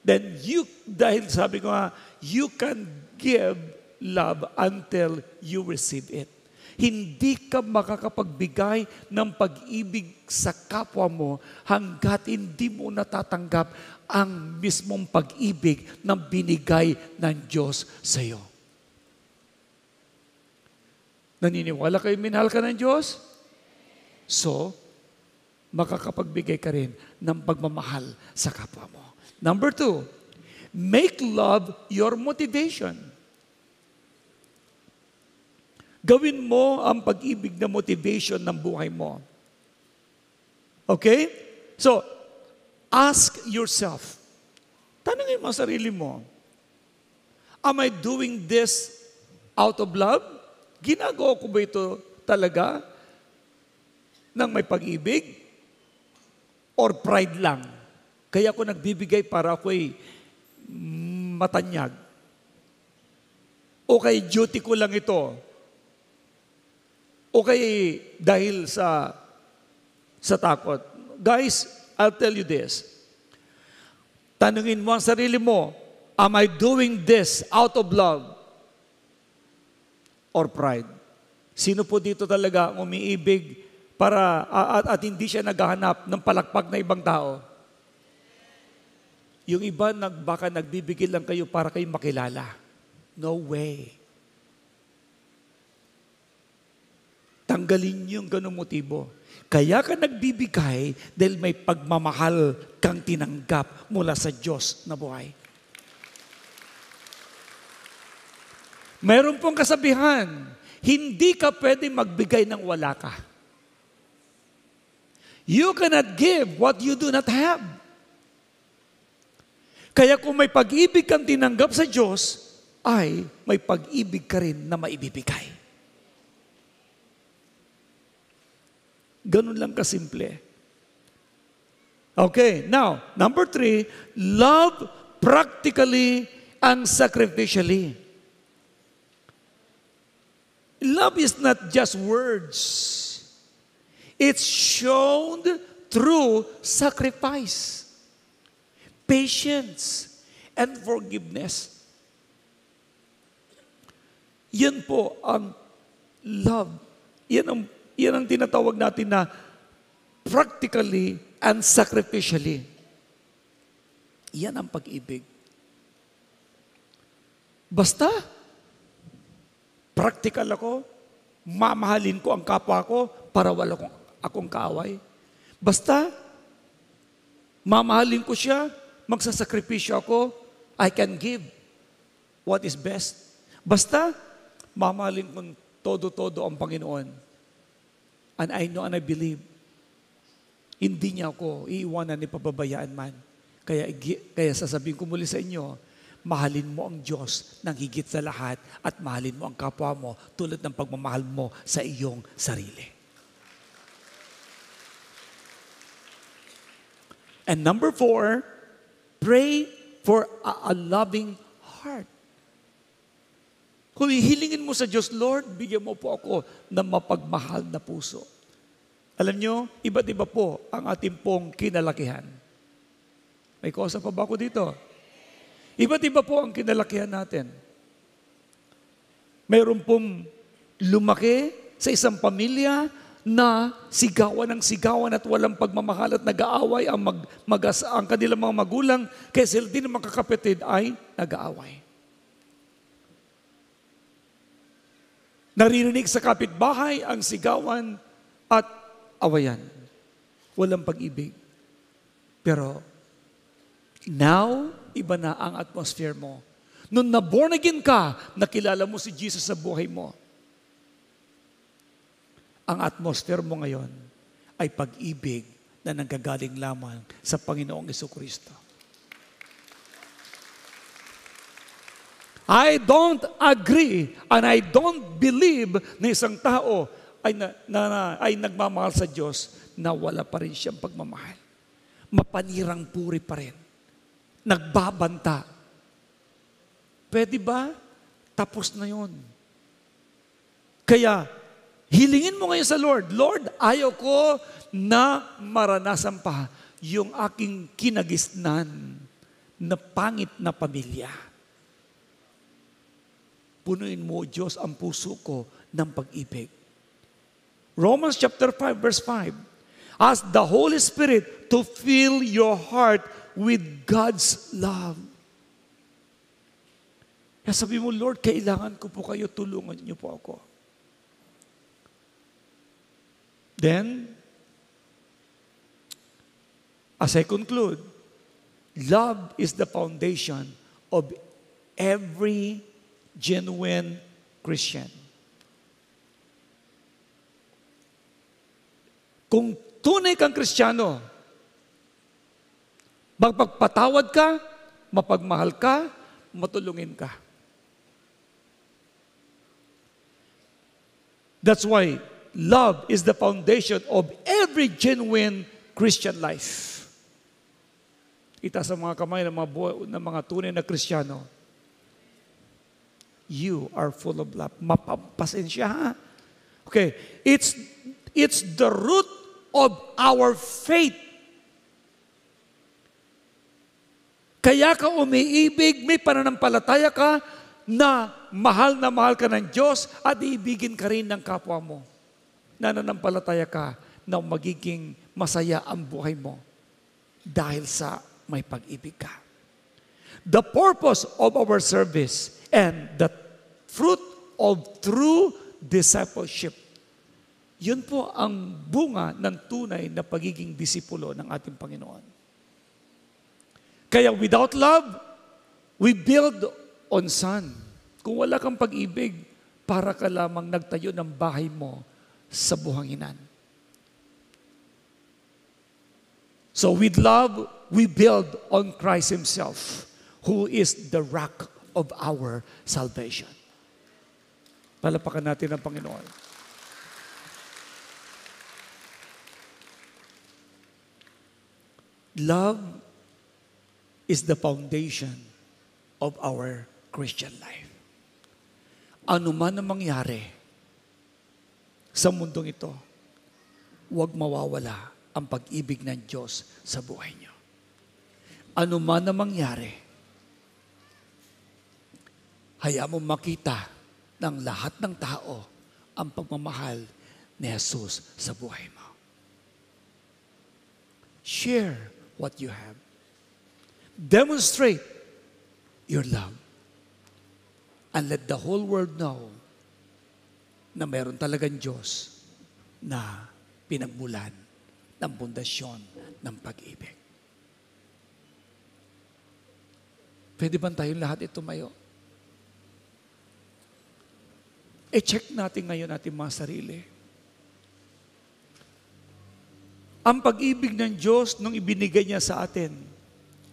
Then dahil sabi ko nga, you can give love until you receive it. Hindi ka makakapagbigay ng pag-ibig sa kapwa mo hanggat hindi mo natatanggap ang mismong pag-ibig na binigay ng Diyos sa iyo. Naniniwala kayo, minahal ka ng Diyos? So, makakapagbigay ka rin ng pagmamahal sa kapwa mo. Number 2, make love your motivation. Gawin mo ang pag-ibig na motivation ng buhay mo. Okay? So, ask yourself. Tanungin mo ang sarili mo. Am I doing this out of love? Ginagawa ko ba ito talaga ng may pag-ibig? Or pride lang? Kaya ako nagbibigay para ako'y matanyag. O kay duty ko lang ito. O kay dahil sa takot. Guys, I'll tell you this. Tanungin mo ang sarili mo, am I doing this out of love or pride? Sino po dito talaga ang umiibig para at hindi siya naghahanap ng palakpak na ibang tao? Yung iba baka nagbibigay lang kayo para kayo makilala. No way. Tanggalin yung ganung motibo. Kaya ka nagbibigay dahil may pagmamahal kang tinanggap mula sa Diyos na buhay. Mayroon pong kasabihan, hindi ka pwede magbigay ng wala ka. You cannot give what you do not have. Kaya kung may pag-ibig kang tinanggap sa Diyos, ay may pag-ibig ka rin na maibibigay. Ganun lang kasimple. Okay, now, number 3, love practically and sacrificially. Love is not just words. It's shown through sacrifice, patience, and forgiveness. Yan po ang love. Yan ang tinatawag natin na practically and sacrificially. Yan ang pag-ibig. Basta, practical ako, mamahalin ko ang kapwa ko para wala akong kaaway. Basta, mamahalin ko siya, magsasakripisyo ako, I can give what is best. Basta, mamahalin kong todo-todo ang Panginoon. And I know and I believe, hindi niya ako iiwanan ni pababayaan man. Kaya sasabihin ko muli sa inyo, mahalin mo ang Diyos ng higit sa lahat at mahalin mo ang kapwa mo tulad ng pagmamahal mo sa iyong sarili. And number 4, pray for a loving heart. Kung ihilingin mo sa Diyos, Lord, bigyan mo po ako ng mapagmahal na puso. Alam nyo, iba't iba po ang ating pong kinalakihan. May kosa pa ba ako dito? Iba't iba po ang kinalakihan natin. Mayroon pong lumaki sa isang pamilya na sigawan ng sigawan at walang pagmamahal at nag-aaway ang kanilang mga magulang, kaya sila din ng mga kakapatid ay nag-aaway. Naririnig sa kapitbahay ang sigawan at awayan. Walang pag-ibig. Pero now, iba na ang atmosphere mo. Nung na-born again ka, nakilala mo si Jesus sa buhay mo. Ang atmosphere mo ngayon ay pag-ibig na nanggagaling lamang sa Panginoong Jesucristo. I don't agree and I don't believe na isang tao ay nagmamahal sa Diyos na wala pa rin siyang pagmamahal. Mapanirang puri pa rin. Nagbabanta. Pwede ba? Tapos na yun. Kaya, hilingin mo ngayon sa Lord, Lord, ayaw ko na maranasan pa yung aking kinagisnan na pangit na pamilya. Punuin mo, Diyos, ang puso ko ng pag-ibig. Romans chapter 5, verse 5. Ask the Holy Spirit to fill your heart with God's love. Kaya sabi mo, Lord, kailangan ko po kayo, tulungan niyo po ako. Then, as I conclude, love is the foundation of every genuine Christian. Kung tunay kang Kristiyano, magpagpatawad ka, mapagmahal ka, matulungin ka. That's why love is the foundation of every genuine Christian life. Itaas ang mga kamay ng mga tunay na Kristiyano. You are full of love. Mapapasensya, ha? Okay, it's the root of our faith. Kaya ka umiibig, may pananampalataya ka na mahal ka ng Diyos at iibigin ka rin ng kapwa mo. Nananampalataya ka na magiging masaya ang buhay mo dahil sa may pag-ibig ka. The purpose of our service and the fruit of true discipleship. Yun po ang bunga ng tunay na pagiging disipulo ng ating Panginoon. Kaya without love, we build on sand. Kung wala kang pag-ibig, para ka lamang nagtayo ng bahay mo sa buhanginan. So with love, we build on Christ Himself, who is the rock of our salvation. Palapakan natin ang Panginoon. Love is the foundation of our Christian life. Ano man ang mangyari sa mundong ito, huwag mawawala ang pag-ibig ng Diyos sa buhay niyo. Ano man ang mangyari, hayaan mo makita ng lahat ng tao ang pagmamahal ni Jesus sa buhay mo. Share what you have. Demonstrate your love. And let the whole world know na meron talagang Diyos na pinagmulan ng pundasyon ng pag-ibig. Pwede ba tayong lahat ito tumayo? I-check natin ngayon ating mga sarili. Ang pag-ibig ng Diyos nung ibinigay niya sa atin,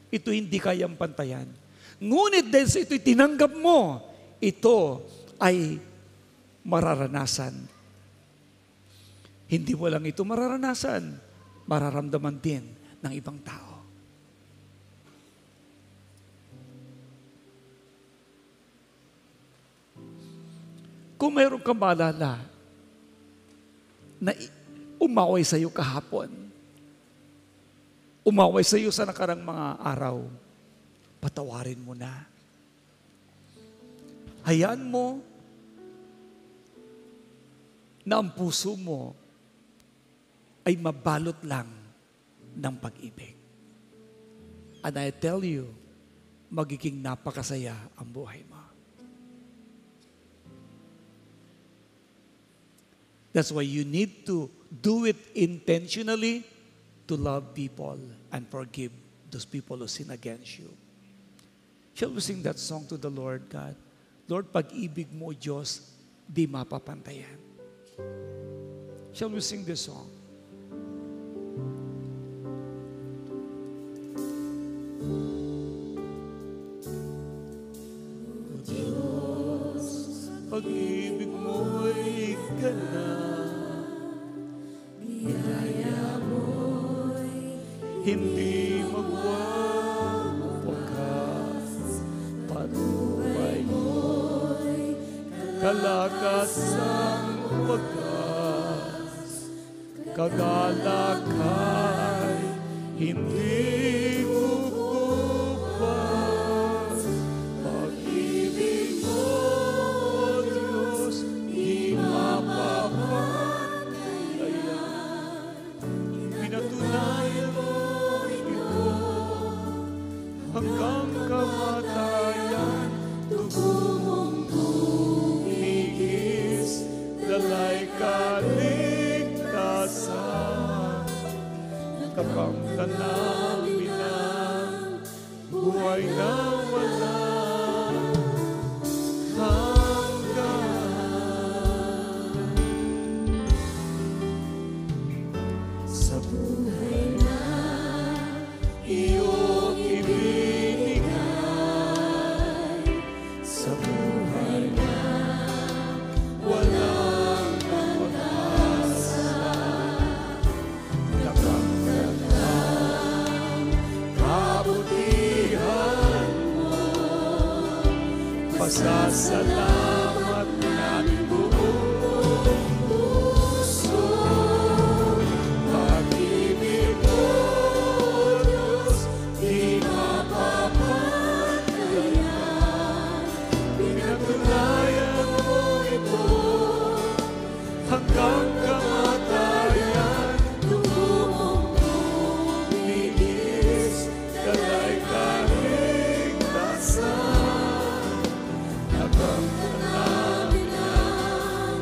ito hindi kayang pantayan. Ngunit dahil sa ito'y tinanggap mo, ito ay mararanasan. Hindi mo lang ito mararanasan, mararamdaman din ng ibang tao. Kung mayroon kang maalala na umaway sa iyo kahapon, umaway sa iyo sa nakarang mga araw, patawarin mo na. Hayaan mo na ang puso mo ay mabalot lang ng pag-ibig. And I tell you, magiging napakasaya ang buhay mo. That's why you need to do it intentionally to love people and forgive those people who sin against you. Shall we sing that song to the Lord, God? Lord, pag-ibig mo, Diyos, di mapapantayan. Shall we sing this song? O Diyos, pag-ibig mo'y ganap, biyaya mo'y hindi magwawakas, patnubay mo'y kalakasang wagas, kagalakay hindi kukupas, pag-ibig mo, Diyos, di mapapantay. hanggang kamatayan, dugo mong tumigis, dalay kaligtasan. Nakamtan namin ang buhay na walang hanggan. Sa buhay na iyong ibinigay, sa buhay na walang pag-asa, nakamtan ang kabutihan mo. Pasasalamat namin buong puso. Pag-ibig mo, Diyos, di mapapaglayan. Pinatunayan mo ito hanggang kamatayan. Dugo mong tumigis, dalay kaligtasan. Nakamtan namin ang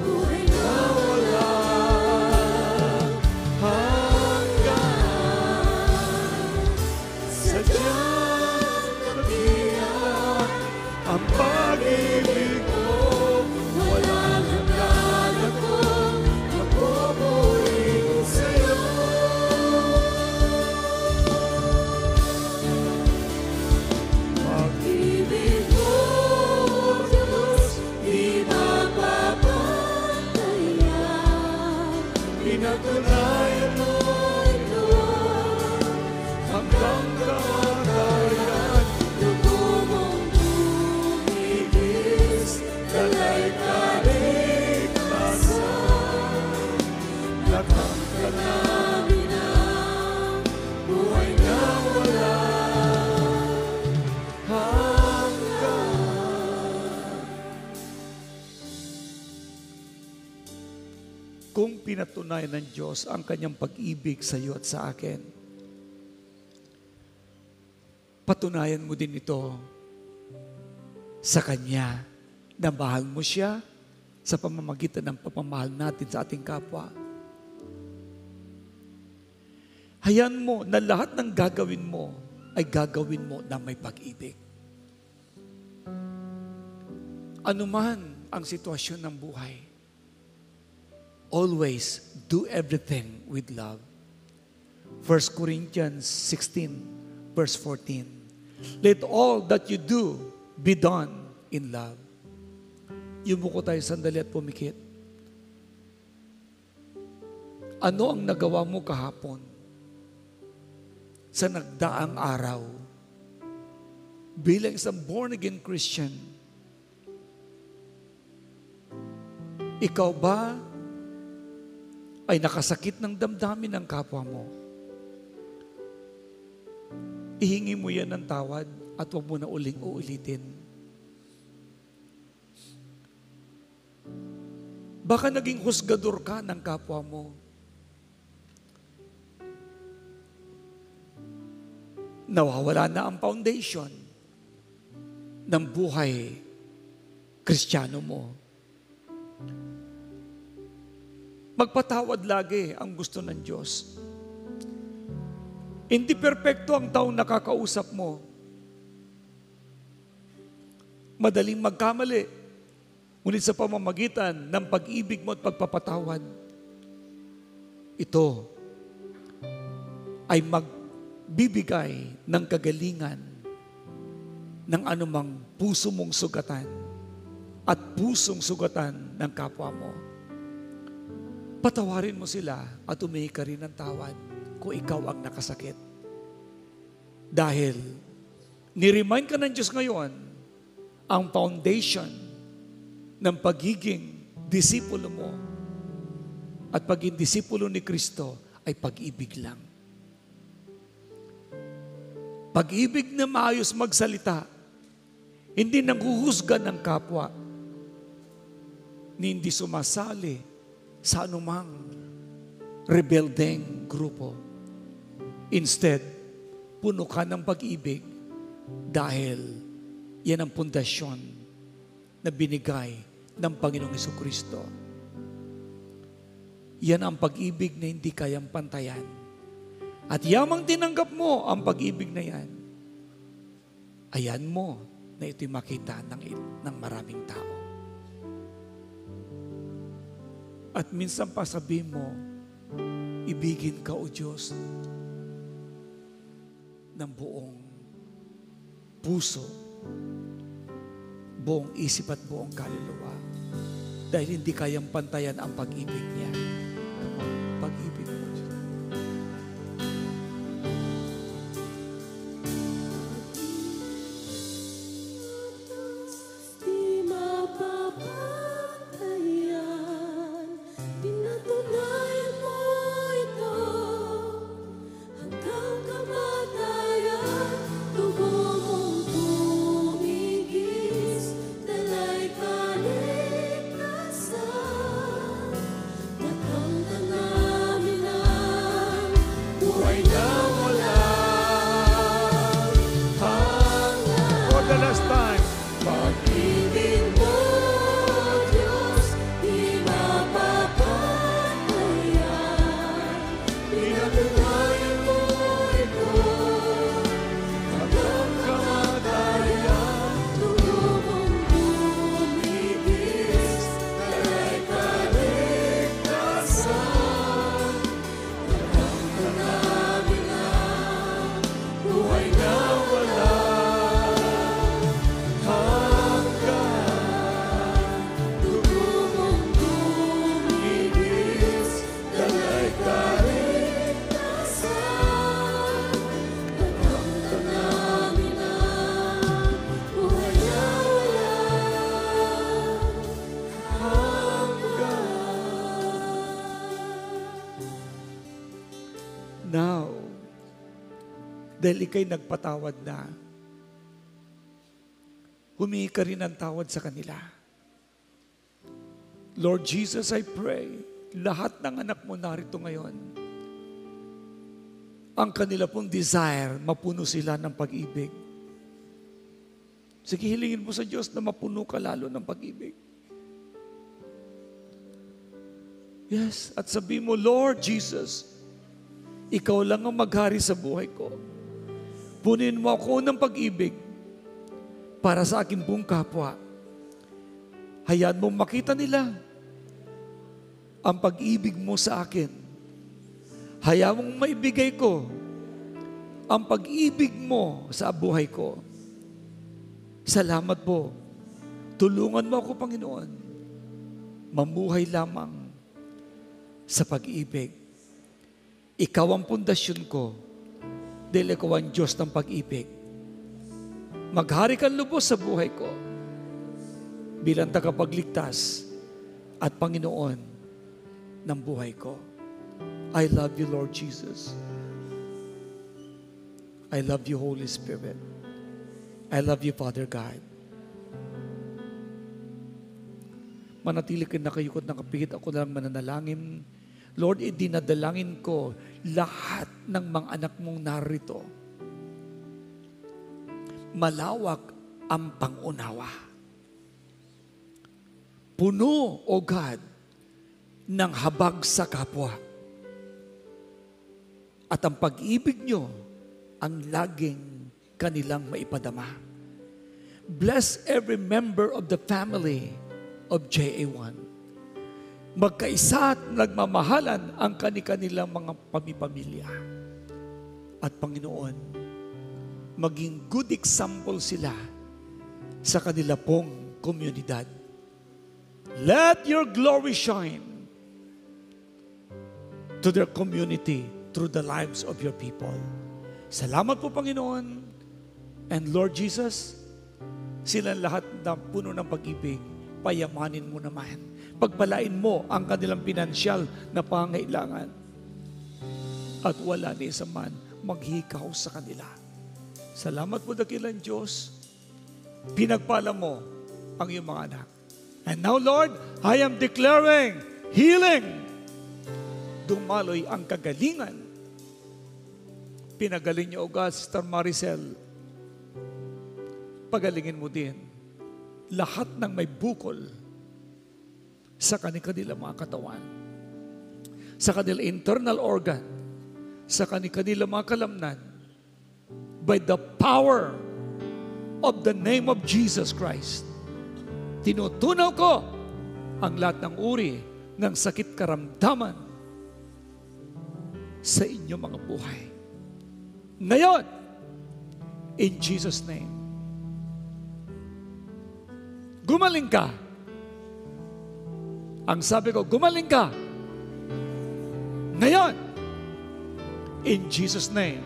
buhay na walang hanggan. Sadyang kabiyak ang pag-ibig mo, walang hanggan akong magpupuri sa'yo. Pag-ibig mo, Diyos, di mapapaglayan. Pinatunayan mo ito hanggang kamatayan. Dugo mong tumigis, dalay kaligtasan. Nakamtan namin ang buhay na walang hanggan. Kung pinatunayan ng Diyos ang kanyang pag-ibig sa iyo at sa akin, patunayan mo din ito sa Kanya na mahal mo siya sa pamamagitan ng pagmamahal natin sa ating kapwa. Hayaan mo na lahat ng gagawin mo ay gagawin mo na may pag-ibig. Ano man ang sitwasyon ng buhay, always do everything with love. 1 Corinthians 16, verse 14. Let all that you do be done in love. Yumuko tayo sandali at pumikit. Ano ang nagawa mo kahapon sa nagdaang araw bilang isang born-again Christian? Ikaw ba ay nakasakit ng damdamin ng kapwa mo? Ihingi mo yan ng tawad at huwag mo na uling uulitin. Baka naging husgador ka ng kapwa mo. Nawawala na ang foundation ng buhay Kristiyano mo. Magpatawad lagi ang gusto ng Diyos. Hindi perpekto ang taong nakakausap mo. Madaling magkamali. Ngunit sa pamamagitan ng pag-ibig mo at pagpapatawad, ito ay magbibigay ng kagalingan ng anumang puso mong sugatan at pusong sugatan ng kapwa mo. Patawarin mo sila at humingi ka rin ng tawad kung ikaw ang nakasakit. Dahil ni-remind ka ng Diyos ngayon ang foundation ng pagiging disipulo mo at pagiging disipulo ni Kristo ay pag-ibig lang. Pag-ibig na maayos magsalita, hindi nanghuhusga ng kapwa, hindi sumasali sa anumang rebeldeng grupo. Instead, puno ka ng pag-ibig Dahil yan ang pundasyon na binigay ng Panginoong Jesucristo. Yan ang pag-ibig na hindi kayang pantayan. At yamang tinanggap mo ang pag-ibig na yan, ayan mo na ito'y makita ng maraming tao. At minsan pa sabihin mo, ibigin ka, O Diyos, ng buong puso, buong isip at buong kaluluwa. Dahil hindi kayang pantayan ang pag-ibig niya. Pag-ibig mo, Diyos. Di mapapatayan, pinatunayan mo ito hanggang kamatayan. Tubo mong tumigis, dalay kaligtasan. Nakamtan namin ang buhay na walang hanggan. For the last time, Pag-ibig mo, Diyos, di mapapatayan. Pinatunayan mo ito hanggang kamatayan. Tulo mong tumigis, dalay kaligtasan. Nakamtan namin ang buhay na walang now, dahil ika'y nagpatawad na, humingi ka rin ng tawad sa kanila. Lord Jesus, I pray, lahat ng anak mo narito ngayon, ang kanila pong desire, mapuno sila ng pag-ibig. Sige, hilingin mo sa Diyos na mapuno ka lalo ng pag-ibig. Yes, at sabi mo, Lord Jesus, ikaw lang ang maghari sa buhay ko. Punin mo ako ng pag-ibig para sa aking buong kapwa. Hayaan mong makita nila ang pag-ibig mo sa akin. Hayaan mong maibigay ko ang pag-ibig mo sa buhay ko. Salamat po. Tulungan mo ako, Panginoon, mamuhay lamang sa pag-ibig. Ikaw ang pundasyon ko dahil ikaw ang Diyos ng pag-ibig. Maghari kang lubos sa buhay ko bilang tagapagligtas at Panginoon ng buhay ko. I love you, Lord Jesus. I love you, Holy Spirit. I love you, Father God. Manatili ka nakayukot na kapigit, ako lang mananalangin. Lord, idinadalangin ko lahat ng mga anak mong narito. Malawak ang pangunawa. Puno, O God, ng habag sa kapwa. At ang pag-ibig nyo ang laging kanilang maipadama. Bless every member of the family of JA1. Magkaisa at nagmamahalan ang kanilang mga pamipamilya. At Panginoon, maging good example sila sa kanila pong komunidad. Let your glory shine to their community through the lives of your people. Salamat po, Panginoon. And Lord Jesus, silang lahat na puno ng pag-ibig, payamanin mo naman. Pagpalain mo ang kanilang pinansyal na pangailangan. At wala ni isa man maghikaw sa kanila. Salamat po, dakilang Diyos. Pinagpala mo ang iyong mga anak. And now, Lord, I am declaring healing. Dumaloy ang kagalingan. Pinagaling niyo, O God, Sister Maricel. pagalingin mo din lahat ng may bukol sa kanilang mga katawan, sa kanilang internal organ, sa kanilang mga kalamnan, by the power of the name of Jesus Christ. Tinutunaw ko ang lahat ng uri ng sakit karamdaman sa inyong mga buhay. Ngayon, in Jesus' name, gumaling ka. Ang sabi ko, gumaling ka. Ngayon, in Jesus' name,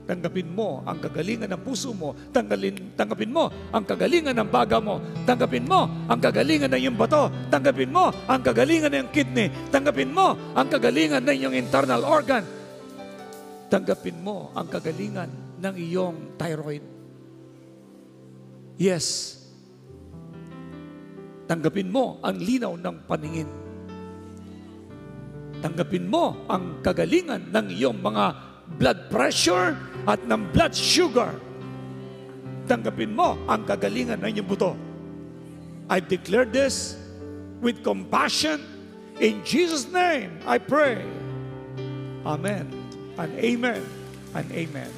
tanggapin mo ang kagalingan ng puso mo, tanggapin mo ang kagalingan ng baga mo, tanggapin mo ang kagalingan ng iyong bato, tanggapin mo ang kagalingan ng iyong kidney, tanggapin mo ang kagalingan ng iyong internal organ, tanggapin mo ang kagalingan ng iyong thyroid. Yes. Tanggapin mo ang linaw ng paningin. Tanggapin mo ang kagalingan ng iyong mga blood pressure at ng blood sugar. Tanggapin mo ang kagalingan ng iyong buto. I declare this with compassion. In Jesus' name, I pray. Amen and amen and amen.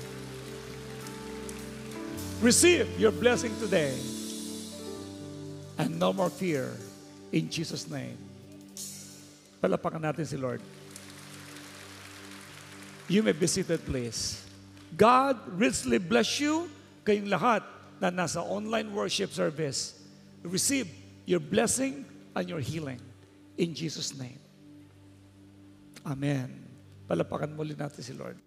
Receive your blessing today. And no more fear in Jesus' name. Palapakan natin si Lord. You may be seated, please. God richly bless you, kayong lahat na nasa online worship service. Receive your blessing and your healing in Jesus' name. Amen. Palapakan muli natin si Lord.